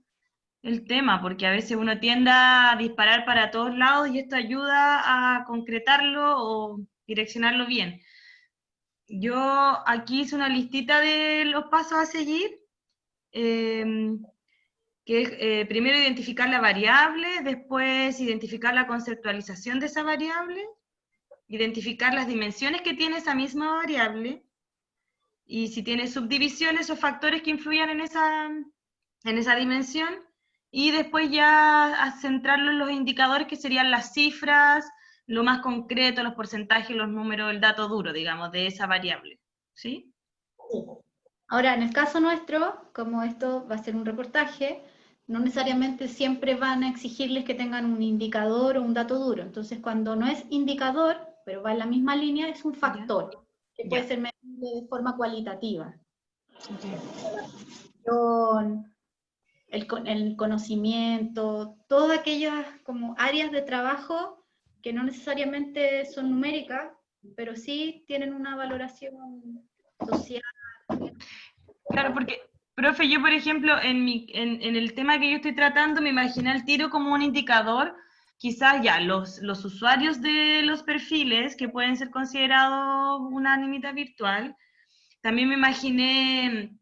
el tema, porque a veces uno tiende a disparar para todos lados y esto ayuda a concretarlo o direccionarlo bien. Yo aquí hice una listita de los pasos a seguir, que es primero identificar la variable, después identificar la conceptualización de esa variable, identificar las dimensiones que tiene esa misma variable, y si tiene subdivisiones o factores que influyan en esa dimensión, y después ya centrarlo en los indicadores que serían las cifras, lo más concreto, los porcentajes, los números, el dato duro, digamos, de esa variable. ¿Sí? Ahora, en el caso nuestro, como esto va a ser un reportaje, no necesariamente siempre van a exigirles que tengan un indicador o un dato duro. Entonces, cuando no es indicador, pero va en la misma línea, es un factor, que puede ser medible de forma cualitativa. El conocimiento, todas aquellas como áreas de trabajo que no necesariamente son numéricas, pero sí tienen una valoración social. Claro, porque, profe, yo por ejemplo, en el tema que yo estoy tratando, me imaginé el tiro como un indicador, quizás ya los usuarios de los perfiles, que pueden ser considerados una animita virtual, también me imaginé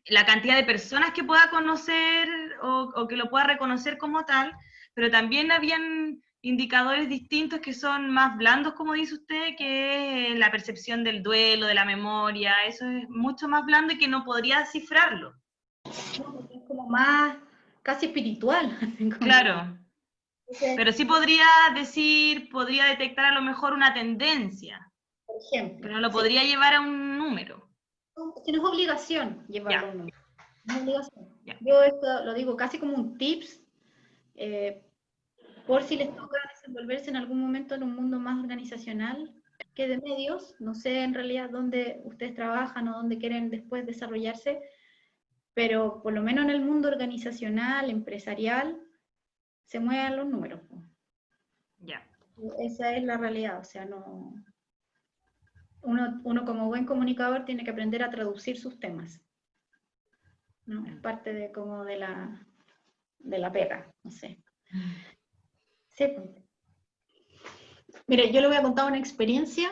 la cantidad de personas que pueda conocer o que lo pueda reconocer como tal, pero también habían indicadores distintos que son más blandos, como dice usted, que la percepción del duelo, de la memoria, eso es mucho más blando y que no podría cifrarlo. Es como más casi espiritual. Claro, pero sí podría detectar a lo mejor una tendencia, Por ejemplo, pero no lo podría llevar a un número. que no es obligación llevarlo Ya. a un número. No es obligación. Ya. Yo esto lo digo casi como un tips, por si les toca desenvolverse en algún momento en un mundo más organizacional que de medios. No sé en realidad dónde ustedes trabajan o dónde quieren después desarrollarse, pero por lo menos en el mundo organizacional, empresarial, se mueven los números. Ya. Esa es la realidad, o sea, no... Uno como buen comunicador tiene que aprender a traducir sus temas, ¿no? Es parte de como de la pega, no sé. Sí. Mire, yo le voy a contar una experiencia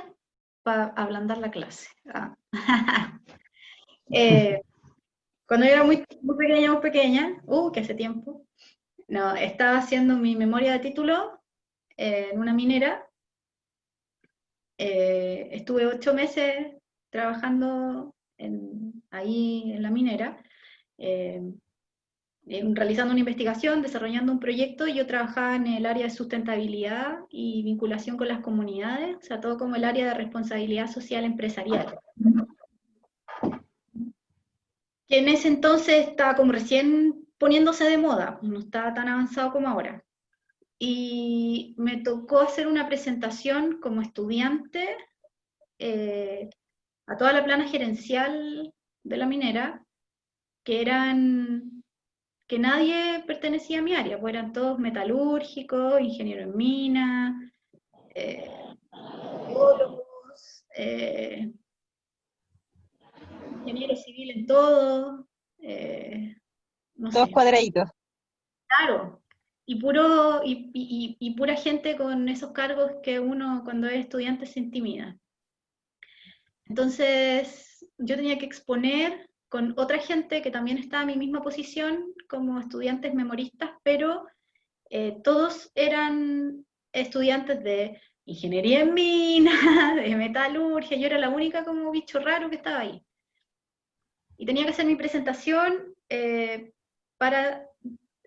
para ablandar la clase. Cuando yo era muy pequeña, que hace tiempo, no, estaba haciendo mi memoria de título en una minera. Estuve 8 meses trabajando ahí en la minera, realizando una investigación, desarrollando un proyecto, y yo trabajaba en el área de sustentabilidad y vinculación con las comunidades, o sea, todo como el área de responsabilidad social empresarial. Que en ese entonces estaba como recién poniéndose de moda, no estaba tan avanzado como ahora. Y me tocó hacer una presentación como estudiante a toda la plana gerencial de la minera, que nadie pertenecía a mi área, pues eran todos metalúrgicos, ingenieros en mina, biólogos, ingenieros civiles en todo, no Todos sé. cuadraditos. Claro, y pura gente con esos cargos que uno cuando es estudiante se intimida. Entonces yo tenía que exponer con otra gente que también estaba en mi misma posición como estudiantes memoristas, pero todos eran estudiantes de ingeniería en mina, de metalurgia. Yo era la única como bicho raro que estaba ahí. Y tenía que hacer mi presentación para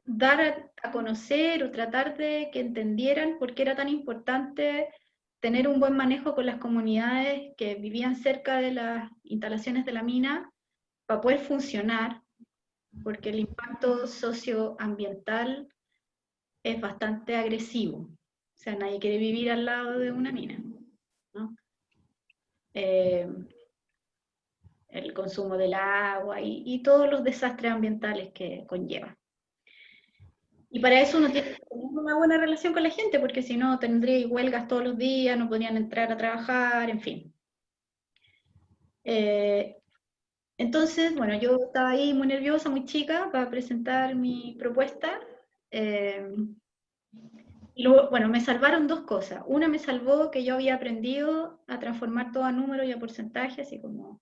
dar a conocer o tratar de que entendieran por qué era tan importante tener un buen manejo con las comunidades que vivían cerca de las instalaciones de la mina para poder funcionar, porque el impacto socioambiental es bastante agresivo. O sea, nadie quiere vivir al lado de una mina, ¿no? El consumo del agua y todos los desastres ambientales que conlleva. Y para eso uno tiene que tener una buena relación con la gente, porque si no tendría huelgas todos los días, no podrían entrar a trabajar, en fin. Entonces, bueno, yo estaba ahí muy nerviosa, muy chica, para presentar mi propuesta. Y luego, bueno, me salvaron dos cosas. Una, me salvó que yo había aprendido a transformar todo a números y a porcentajes, así como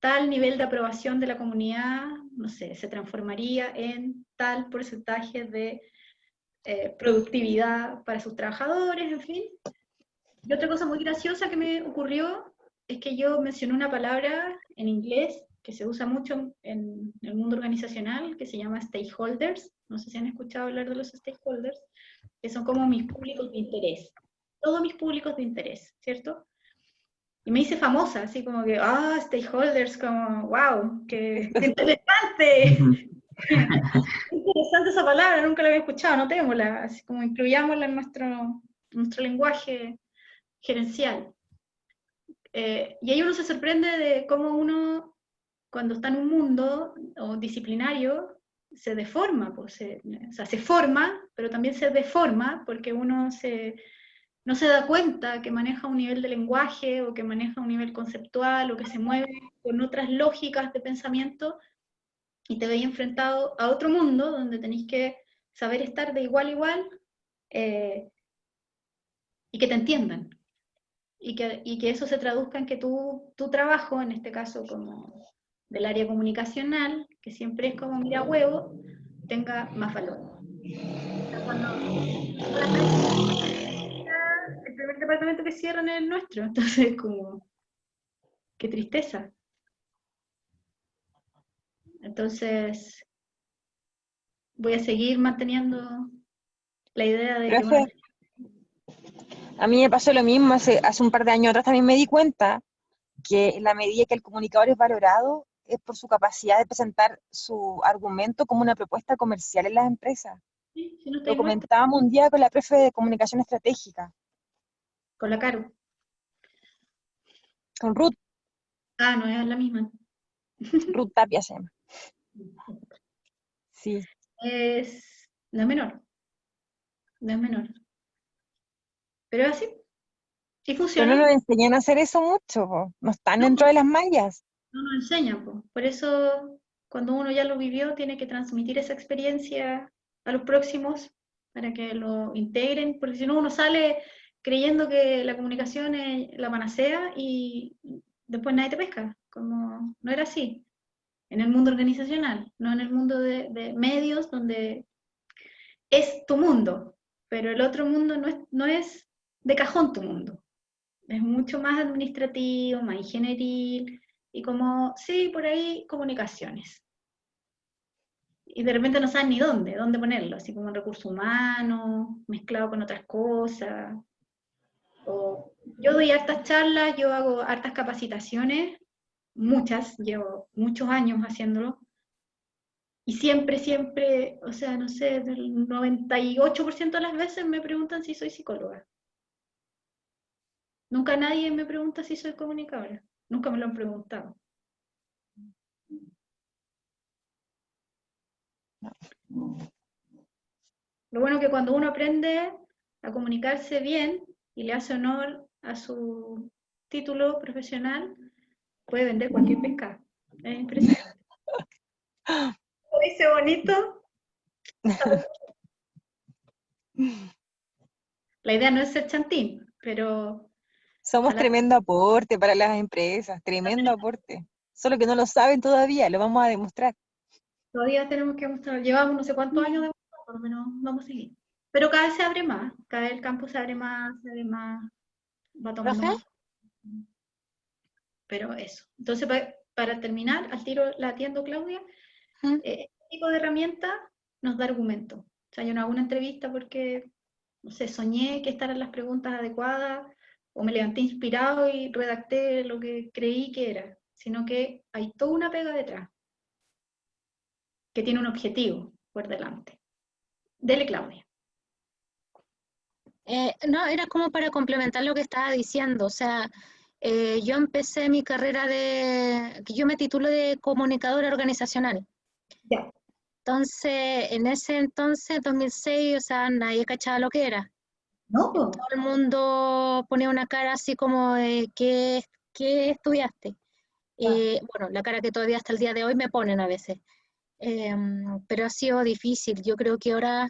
tal nivel de aprobación de la comunidad, no sé, se transformaría en tal porcentaje de productividad para sus trabajadores, en fin. Y otra cosa muy graciosa que me ocurrió es que yo mencioné una palabra en inglés que se usa mucho en el mundo organizacional, que se llama stakeholders. No sé si han escuchado hablar de los stakeholders, que son como mis públicos de interés. Todos mis públicos de interés, ¿cierto? Y me hice famosa, así como que, stakeholders, como, wow, qué interesante. Interesante esa palabra, nunca la había escuchado, anotémosla, así como incluyámosla en nuestro lenguaje gerencial. Y ahí uno se sorprende de cómo uno, cuando está en un mundo o disciplinario, se deforma, pues, o sea, se forma, pero también se deforma, porque uno no se da cuenta que maneja un nivel de lenguaje, o que maneja un nivel conceptual, o que se mueve con otras lógicas de pensamiento, y te veis enfrentado a otro mundo donde tenéis que saber estar de igual a igual, y que te entiendan. Y que eso se traduzca en que tu trabajo, en este caso como del área comunicacional, que siempre es como mira huevo, tenga más valor. El primer departamento que cierran es el nuestro, entonces como, qué tristeza. Entonces, voy a seguir manteniendo la idea de que Profe, a mí me pasó lo mismo hace un par de años atrás, también me di cuenta que en la medida que el comunicador es valorado es por su capacidad de presentar su argumento como una propuesta comercial en las empresas. sí, si no Lo estáis muertos, comentábamos un día con la profe de comunicación estratégica, con la Caro. con Ruth No es la misma. Tapia se llama. Sí. No es menor. No es menor. Pero es así. Y Pero funciona. no nos enseñan a hacer eso mucho, po. No están No, dentro de las mallas. no nos enseñan, po. Por eso, cuando uno ya lo vivió, tiene que transmitir esa experiencia a los próximos para que lo integren, porque si no, uno sale creyendo que la comunicación es la panacea y después nadie te pesca, como no era así en el mundo organizacional, no en el mundo de medios, donde es tu mundo, pero el otro mundo no es de cajón tu mundo. Es mucho más administrativo, más ingenieril, y como, sí, por ahí, comunicaciones. Y de repente no saben ni dónde ponerlo, así como en recursos humanos, mezclado con otras cosas. O, yo doy hartas charlas, yo hago hartas capacitaciones, muchas, llevo muchos años haciéndolo, y siempre, o sea, no sé, del 98% de las veces me preguntan si soy psicóloga. Nunca nadie me pregunta si soy comunicadora, nunca me lo han preguntado. Lo bueno es que cuando uno aprende a comunicarse bien y le hace honor a su título profesional, puede vender cualquier pescado. Es impresionante. ¿Lo dice bonito? La idea no es ser chantín, pero Somos ojalá tremendo aporte para las empresas, tremendo aporte. Solo que no lo saben todavía, lo vamos a demostrar. todavía tenemos que mostrar. Llevamos no sé cuántos años de mostrar, por lo menos vamos a seguir. Pero cada vez se abre más, cada vez el campo se abre más, va tomando ¿Profe? más. Pero eso. Entonces, para terminar, al tiro la atiendo, Claudia, Ujú. este tipo de herramienta nos da argumento. O sea, yo no hago una entrevista porque, no sé, soñé que estaban las preguntas adecuadas, o me levanté inspirado y redacté lo que creí que era, sino que hay toda una pega detrás, que tiene un objetivo por delante. Dele, Claudia. No, era como para complementar lo que estaba diciendo. O sea, yo empecé mi carrera que yo me titulo de comunicadora organizacional. Ya. Entonces, en ese entonces, 2006, o sea, nadie cachaba lo que era. No, po. Todo el mundo ponía una cara así como de, ¿qué estudiaste? Bueno, la cara que todavía hasta el día de hoy me ponen a veces. Pero ha sido difícil. Yo creo que ahora,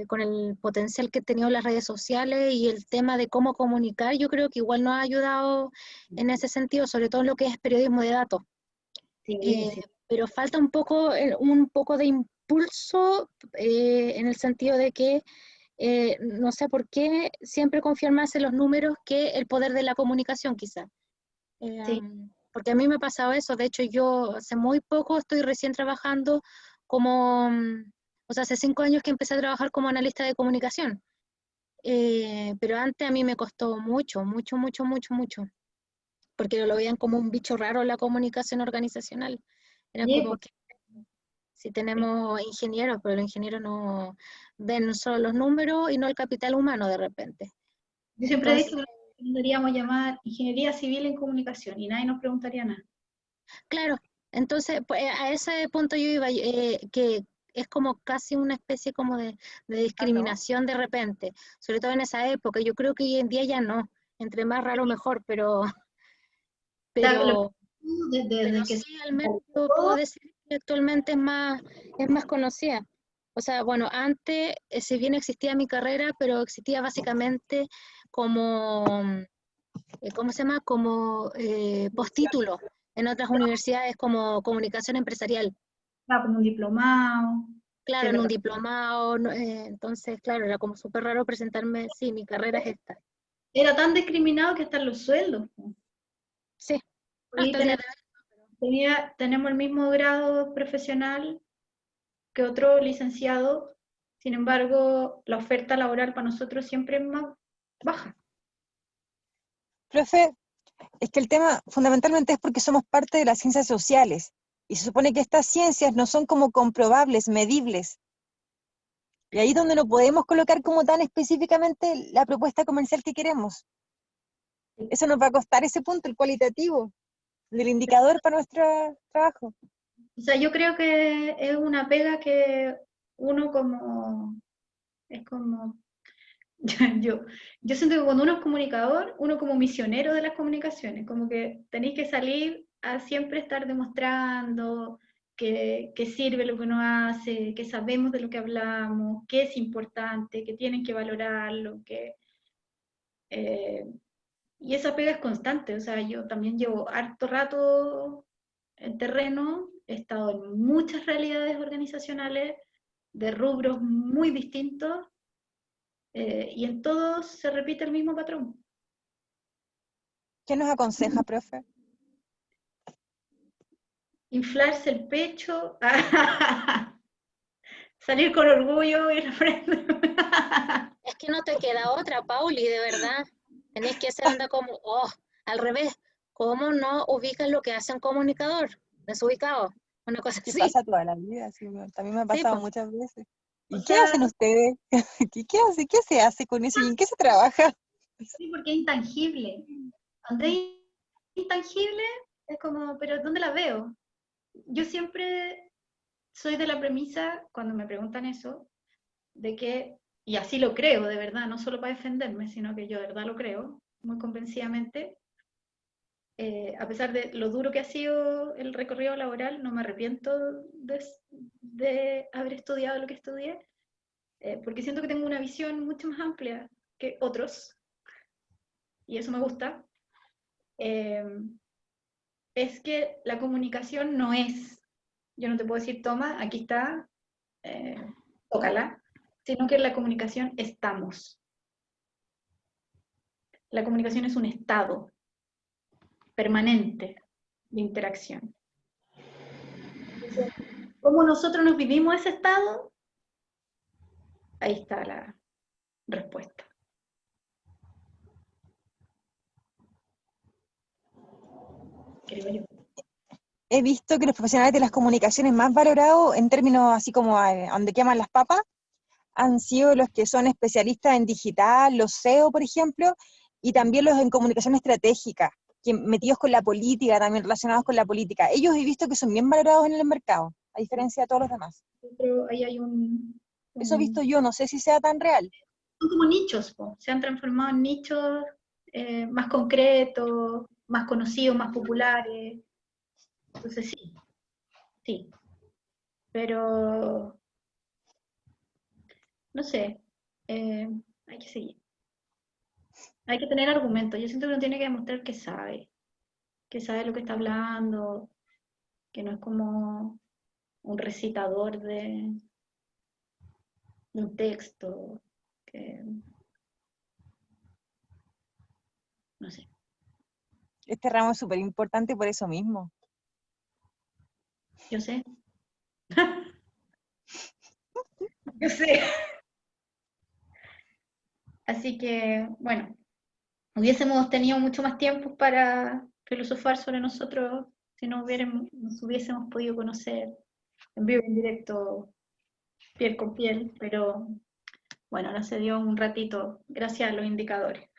con el potencial que han tenido las redes sociales y el tema de cómo comunicar, yo creo que igual nos ha ayudado en ese sentido, sobre todo en lo que es periodismo de datos. Sí, sí. Pero falta un poco de impulso, en el sentido de que no sé por qué siempre confiar más en los números que el poder de la comunicación, quizás. Sí. Porque a mí me ha pasado eso. De hecho, yo hace muy poco estoy recién trabajando como, o sea, hace 5 años que empecé a trabajar como analista de comunicación. Pero antes a mí me costó mucho, mucho, mucho, mucho, mucho, porque lo veían como un bicho raro la comunicación organizacional. Era Sí, como que si tenemos ingenieros, pero los ingenieros no ven solo los números y no el capital humano de repente. yo siempre he Entonces, dicho que deberíamos llamar Ingeniería Civil en Comunicación y nadie nos preguntaría nada. claro, entonces pues, a ese punto yo iba, que es como casi una especie como de discriminación de repente, sobre todo en esa época. Yo creo que hoy en día ya no, entre más raro mejor, pero, pero Desde que sí, al menos yo puedo decir que actualmente es más conocida. O sea, bueno, antes, si bien existía mi carrera, pero existía básicamente como, ¿cómo se llama? Como postítulo en otras universidades como comunicación empresarial. como un diplomado. Sí, Claro, es en un verdad. diplomado, entonces, claro, era como súper raro presentarme, sí, mi carrera es esta. Era tan discriminado que están los sueldos. Sí, Ahí hasta el día de hoy. tenemos el mismo grado profesional que otro licenciado, sin embargo, la oferta laboral para nosotros siempre es más baja. Profe, es que el tema fundamentalmente es porque somos parte de las ciencias sociales y se supone que estas ciencias no son como comprobables, medibles. Y ahí es donde no podemos colocar como tan específicamente la propuesta comercial que queremos. Eso nos va a costar ese punto, el cualitativo, del indicador para nuestro trabajo. O sea, yo creo que es una pega que uno es como, yo siento que cuando uno es comunicador, uno como misionero de las comunicaciones, como que tenéis que salir a siempre estar demostrando que sirve lo que uno hace, que sabemos de lo que hablamos, que es importante, que tienen que valorarlo, eh, y esa pega es constante. O sea, yo también llevo harto rato en terreno, he estado en muchas realidades organizacionales de rubros muy distintos, y en todos se repite el mismo patrón. ¿Qué nos aconseja, profe? Inflarse el pecho, salir con orgullo y frente. Es que no te queda otra, Pauli, de verdad. Tenés que hacer onda como, al revés, ¿cómo no ubicas lo que hace un comunicador? Desubicado, una cosa ¿Qué así. pasa toda la vida? Sí, también me ha Sí, pasado pues. muchas veces. O ¿Y qué sea, hacen ustedes? ¿Qué se hace con eso? ¿Y en qué se trabaja? sí, porque es intangible. Cuando es intangible, es como, pero ¿dónde la veo? Yo siempre soy de la premisa, cuando me preguntan eso, de que, y así lo creo de verdad, no solo para defenderme, sino que yo de verdad lo creo, muy convencidamente, a pesar de lo duro que ha sido el recorrido laboral, no me arrepiento de haber estudiado lo que estudié, porque siento que tengo una visión mucho más amplia que otros, y eso me gusta. Es que la comunicación no es, yo no te puedo decir, toma, aquí está, tócala, sino que en la comunicación estamos. La comunicación es un estado permanente de interacción. Entonces, ¿cómo nosotros nos vivimos ese estado? Ahí está la respuesta. Creo yo. He visto que los profesionales de las comunicaciones más valorados en términos así como a donde queman las papas han sido los que son especialistas en digital, los SEO, por ejemplo, y también los en comunicación estratégica, que metidos con la política, también relacionados con la política. Ellos he visto que son bien valorados en el mercado, a diferencia de todos los demás. Pero ahí hay Eso he visto yo, no sé si sea tan real. son como nichos, po. Se han transformado en nichos más concretos, más conocidos, más populares. Entonces sí. Pero, no sé, hay que seguir. Hay que tener argumentos. Yo siento que uno tiene que demostrar que sabe lo que está hablando, que no es como un recitador de un texto, que no sé. Este ramo es súper importante por eso mismo. Yo sé. Yo sé. Así que, bueno, hubiésemos tenido mucho más tiempo para filosofar sobre nosotros si nos hubiésemos podido conocer en vivo, en directo, piel con piel, pero bueno, ahora se dio un ratito gracias a los indicadores.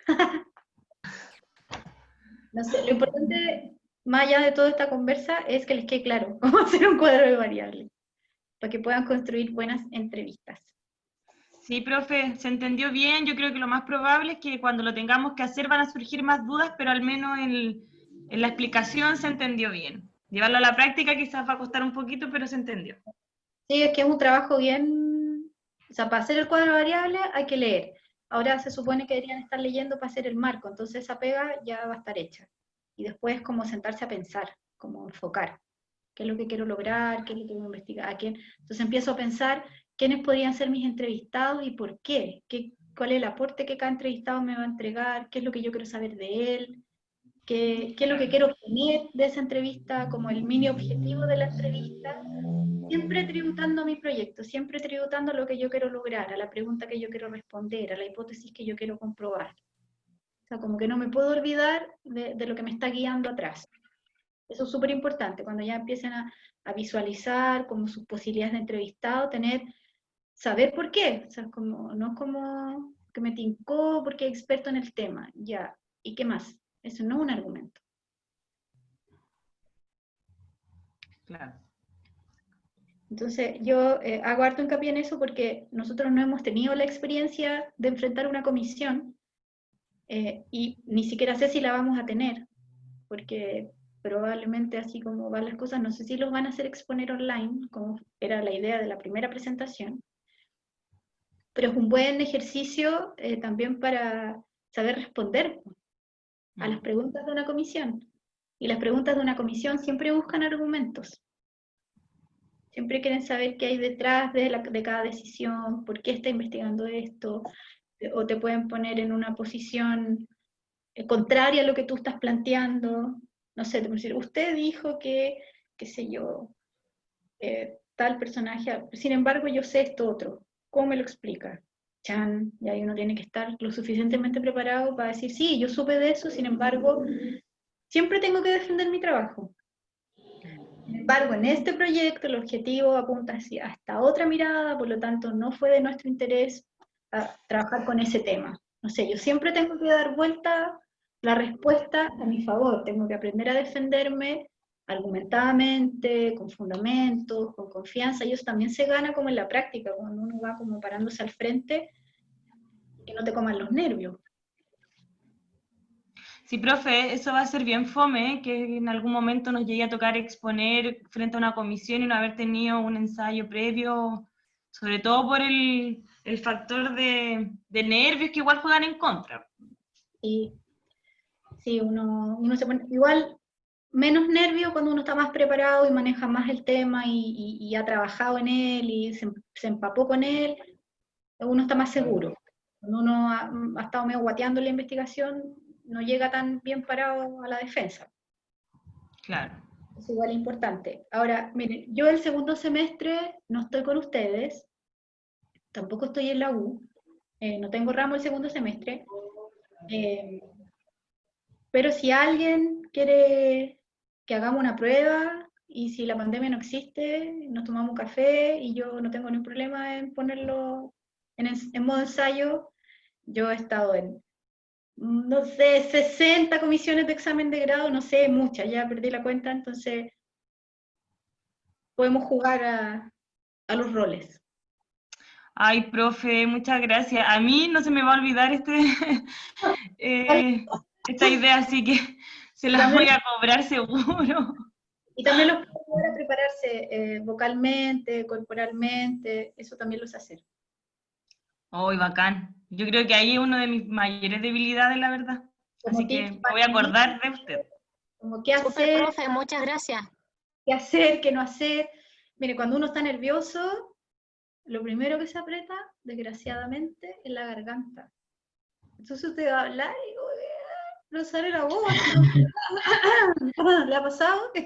No sé, lo importante, más allá de toda esta conversa, es que les quede claro cómo hacer un cuadro de variables, para que puedan construir buenas entrevistas. Sí, profe, se entendió bien. Yo creo que lo más probable es que cuando lo tengamos que hacer van a surgir más dudas, pero al menos en la explicación se entendió bien. Llevarlo a la práctica quizás va a costar un poquito, pero se entendió. Sí, es que es un trabajo bien, o sea, para hacer el cuadro de variables hay que leer. Ahora se supone que deberían estar leyendo para hacer el marco, entonces esa pega ya va a estar hecha. Y después como sentarse a pensar, como enfocar. ¿Qué es lo que quiero lograr? ¿Qué es lo que voy a investigar? ¿A quién? Entonces empiezo a pensar quiénes podrían ser mis entrevistados y por qué. ¿Cuál es el aporte que cada entrevistado me va a entregar? ¿Qué es lo que yo quiero saber de él? ¿Qué es lo que quiero obtener de esa entrevista? Como el mini objetivo de la entrevista. Siempre tributando a mi proyecto, siempre tributando a lo que yo quiero lograr, a la pregunta que yo quiero responder, a la hipótesis que yo quiero comprobar. O sea, como que no me puedo olvidar de lo que me está guiando atrás. Eso es súper importante, cuando ya empiecen a visualizar como sus posibilidades de entrevistado, saber por qué, o sea, no como que me tincó porque es experto en el tema, ya, ¿y qué más? Eso no es un argumento. Claro. Entonces, yo hago harto hincapié en eso porque nosotros no hemos tenido la experiencia de enfrentar una comisión y ni siquiera sé si la vamos a tener, porque probablemente así como van las cosas, no sé si los van a hacer exponer online, como era la idea de la primera presentación, pero es un buen ejercicio también para saber responder a las preguntas de una comisión. Y las preguntas de una comisión siempre buscan argumentos. Siempre quieren saber qué hay detrás de cada decisión, por qué está investigando esto, o te pueden poner en una posición contraria a lo que tú estás planteando. No sé, te pueden decir, usted dijo que, qué sé yo, tal personaje, sin embargo yo sé esto otro, ¿cómo me lo explica? Chan, y ahí uno tiene que estar lo suficientemente preparado para decir, sí, yo supe de eso, sin embargo, siempre tengo que defender mi trabajo. Sin embargo, en este proyecto el objetivo apunta hacia hasta otra mirada, por lo tanto no fue de nuestro interés trabajar con ese tema. No sé, yo siempre tengo que dar vuelta la respuesta a mi favor, tengo que aprender a defenderme argumentadamente, con fundamentos, con confianza, y eso también se gana como en la práctica, cuando uno va como parándose al frente, que no te coman los nervios. Sí, profe, eso va a ser bien fome, que en algún momento nos llegue a tocar exponer frente a una comisión y no haber tenido un ensayo previo, sobre todo por el factor de nervios que igual juegan en contra. Sí, uno se pone, igual menos nervio cuando uno está más preparado y maneja más el tema y ha trabajado en él y se empapó con él, uno está más seguro. Cuando uno ha estado medio guateando la investigación, no llega tan bien parado a la defensa. Claro. Es igual importante. Ahora, miren, yo el segundo semestre no estoy con ustedes, tampoco estoy en la U, no tengo ramo el segundo semestre, pero si alguien quiere que hagamos una prueba y si la pandemia no existe, nos tomamos un café y yo no tengo ningún problema en ponerlo en modo ensayo, yo he estado en, no sé, 60 comisiones de examen de grado, no sé, muchas, ya perdí la cuenta, entonces podemos jugar a los roles. Ay, profe, muchas gracias. A mí no se me va a olvidar esta idea, así que se la voy a cobrar seguro. Y también los puedo ayudar a prepararse vocalmente, corporalmente, eso también los hace. Ay, bacán. Yo creo que ahí es una de mis mayores debilidades, la verdad. Como Así que tips me voy a acordar de usted. Como qué Súper, hacer, profe, muchas gracias. qué hacer, qué no hacer. Mire, cuando uno está nervioso, lo primero que se aprieta, desgraciadamente, es la garganta. Entonces usted va a hablar y no sale la voz. ¿Le ha pasado? Sí.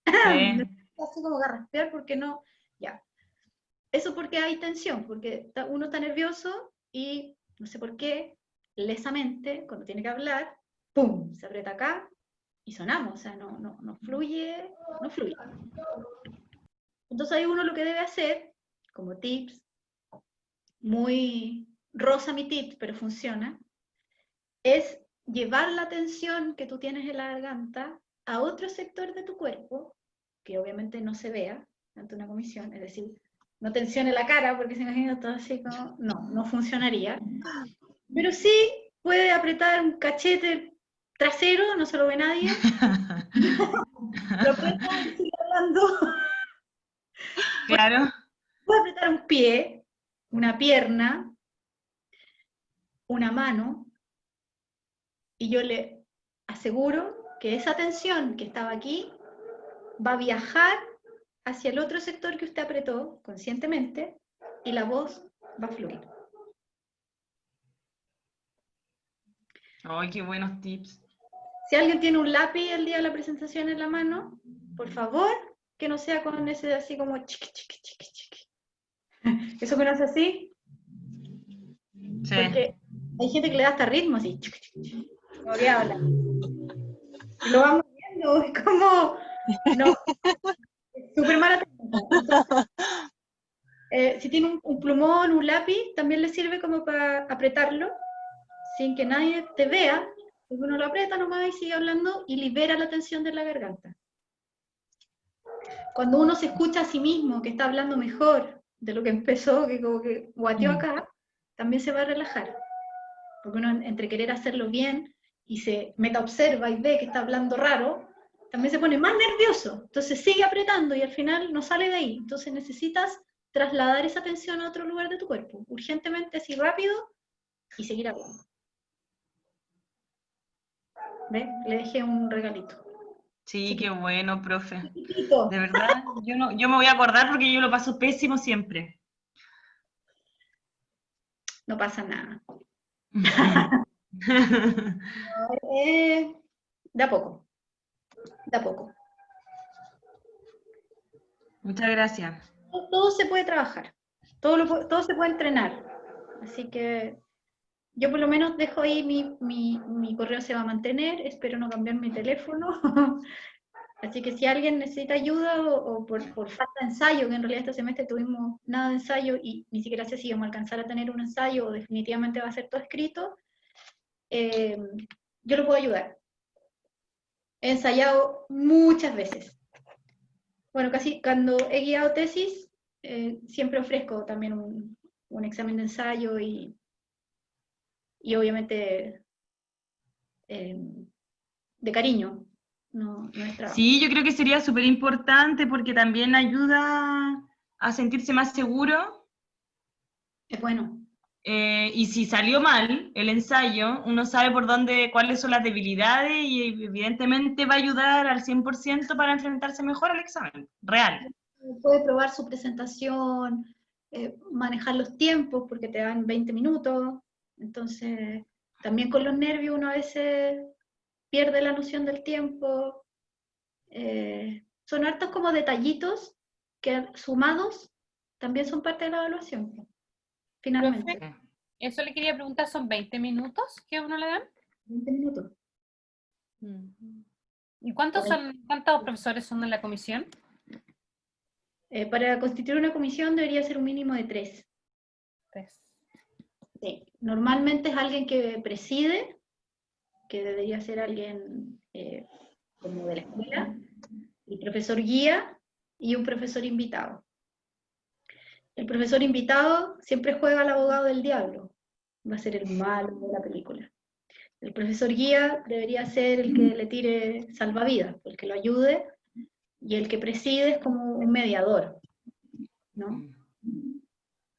Así como garraspear porque no, ya. Eso porque hay tensión, porque uno está nervioso y no sé por qué, lesamente, cuando tiene que hablar, ¡pum! Se aprieta acá y sonamos, o sea, no fluye, no fluye. Entonces ahí uno lo que debe hacer, como tips, muy rosa mi tip, pero funciona, es llevar la tensión que tú tienes en la garganta a otro sector de tu cuerpo, que obviamente no se vea ante una comisión, es decir, no tensione la cara, porque se imagina todo así como, no funcionaría, pero sí puede apretar un cachete trasero, no se lo ve nadie, lo aprieta y sigue hablando, Claro. puede apretar un pie, una pierna, una mano, y yo le aseguro que esa tensión que estaba aquí va a viajar hacia el otro sector que usted apretó conscientemente y la voz va a fluir. Ay, qué buenos tips. Si alguien tiene un lápiz el día de la presentación en la mano, por favor, que no sea con ese así como chiqui, chiqui, chiqui, chiqui. Eso que no hace así, Sí. porque hay gente que le da hasta ritmo así, chiqui, chiqui, chiqui, como que habla. Y lo vamos viendo, es como, no, es súper mala técnica. Si tiene un plumón, un lápiz, también le sirve como para apretarlo, sin que nadie te vea, porque uno lo aprieta nomás y sigue hablando y libera la tensión de la garganta. Cuando uno se escucha a sí mismo, que está hablando mejor de lo que empezó, que como que guateó acá, también se va a relajar. Porque uno entre querer hacerlo bien y se metaobserva y ve que está hablando raro, también se pone más nervioso. Entonces sigue apretando y al final no sale de ahí. Entonces necesitas trasladar esa tensión a otro lugar de tu cuerpo, urgentemente, así rápido, y seguir hablando. ¿Ve? Le dejé un regalito. Sí, qué bueno, profe. Chiquitito. De verdad, yo me voy a acordar porque yo lo paso pésimo siempre. No pasa nada. De a poco. De a poco. Muchas gracias. Todo se puede trabajar. Todo se puede entrenar. Así que yo por lo menos dejo ahí mi correo se va a mantener, espero no cambiar mi teléfono. Así que si alguien necesita ayuda o por falta de ensayo, que en realidad este semestre tuvimos nada de ensayo y ni siquiera sé si vamos a alcanzar a tener un ensayo o definitivamente va a ser todo escrito, yo lo puedo ayudar. He ensayado muchas veces. Bueno, casi cuando he guiado tesis, siempre ofrezco también un examen de ensayo y obviamente de cariño, no es trabajo. Sí, yo creo que sería súper importante porque también ayuda a sentirse más seguro. Es bueno. Y si salió mal el ensayo, uno sabe por dónde, cuáles son las debilidades y evidentemente va a ayudar al 100% para enfrentarse mejor al examen real. Puede probar su presentación, manejar los tiempos porque te dan 20 minutos, entonces también con los nervios uno a veces pierde la noción del tiempo, son hartos como detallitos que sumados también son parte de la evaluación, finalmente. Profe, eso le quería preguntar, ¿son 20 minutos que a uno le dan? 20 minutos. ¿Y cuántos profesores son de la comisión? Para constituir una comisión debería ser un mínimo de 3. 3. Sí. Normalmente es alguien que preside, que debería ser alguien como de la escuela, el profesor guía y un profesor invitado. El profesor invitado siempre juega al abogado del diablo, va a ser el malo de la película. El profesor guía debería ser el que le tire salvavidas, el que lo ayude, y el que preside es como un mediador, ¿no?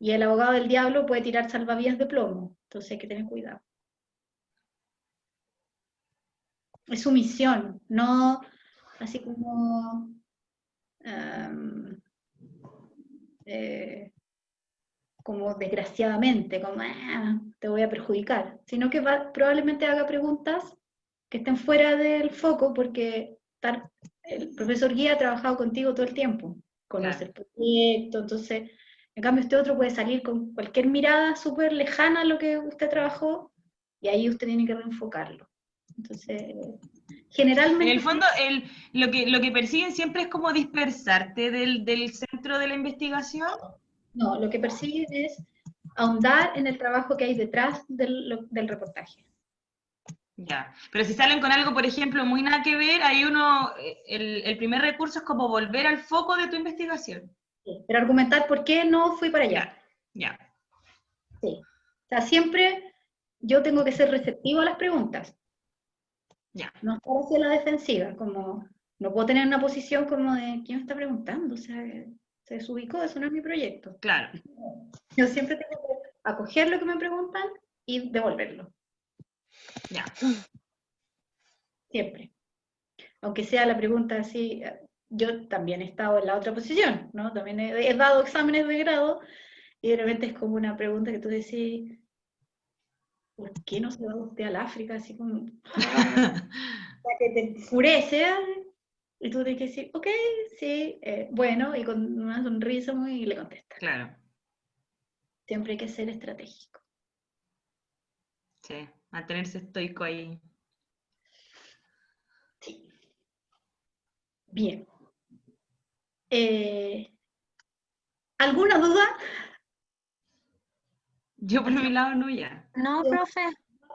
Y el abogado del diablo puede tirar salvavidas de plomo, entonces hay que tener cuidado. Es su misión, no así como como desgraciadamente, como te voy a perjudicar, sino que probablemente haga preguntas que estén fuera del foco porque el profesor guía ha trabajado contigo todo el tiempo, conoce el proyecto, entonces, en cambio este otro puede salir con cualquier mirada súper lejana a lo que usted trabajó y ahí usted tiene que reenfocarlo. Entonces, generalmente... En el fondo, lo que persiguen siempre es como dispersarte del centro de la investigación. No, lo que persiguen es ahondar en el trabajo que hay detrás del reportaje. Ya, pero si salen con algo, por ejemplo, muy nada que ver, ahí el primer recurso es como volver al foco de tu investigación. Sí, pero argumentar por qué no fui para allá. Ya. Sí. O sea, siempre yo tengo que ser receptivo a las preguntas. Ya. No estar hacia la defensiva, como no puedo tener una posición como de ¿quién me está preguntando? O sea, se desubicó, eso no es mi proyecto. Claro. Yo siempre tengo que acoger lo que me preguntan y devolverlo. Ya. Siempre. Aunque sea la pregunta así, yo también he estado en la otra posición, ¿no? También he dado exámenes de grado y de repente es como una pregunta que tú decís, ¿por qué no se va usted al África? Así como, que te enfurece, y tú tienes que decir, ok, sí, bueno, y con una sonrisa y le contestas. Claro. Siempre hay que ser estratégico. Sí, mantenerse estoico ahí. Sí. Bien. ¿Alguna duda? Yo por mi lado no, ya. No, profe.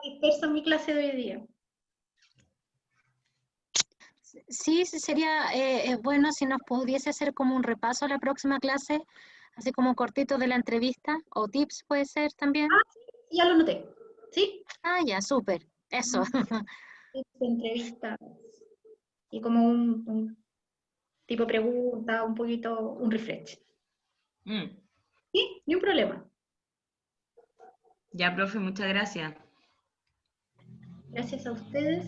Dispersa mi clase de hoy día. Sí, sería bueno si nos pudiese hacer como un repaso a la próxima clase, así como cortito de la entrevista, o tips puede ser también. Ya lo noté. ¿Sí? Ah, ya, súper. Eso. Entrevistas. Y como un tipo pregunta, un poquito, un refresh. ¿Sí? Ni un problema. Ya, profe, muchas gracias. Gracias a ustedes.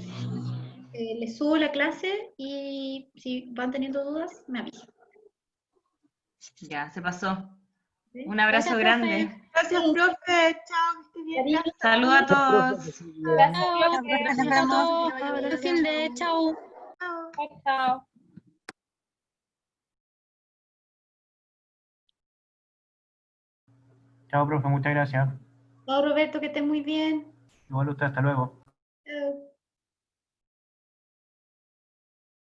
Les subo la clase y si van teniendo dudas, me avisan. Ya, se pasó. ¿Sí? Un abrazo Gracias, grande. profe. Gracias, profe. Chao, que esté bien. Cariño. Saludos a todos. Chao. Nos Besitos a vemos. todos. Buen fin de chao. Chao. Chao, profe, muchas gracias. Chao, Roberto, que estés muy bien. Igual usted, hasta luego.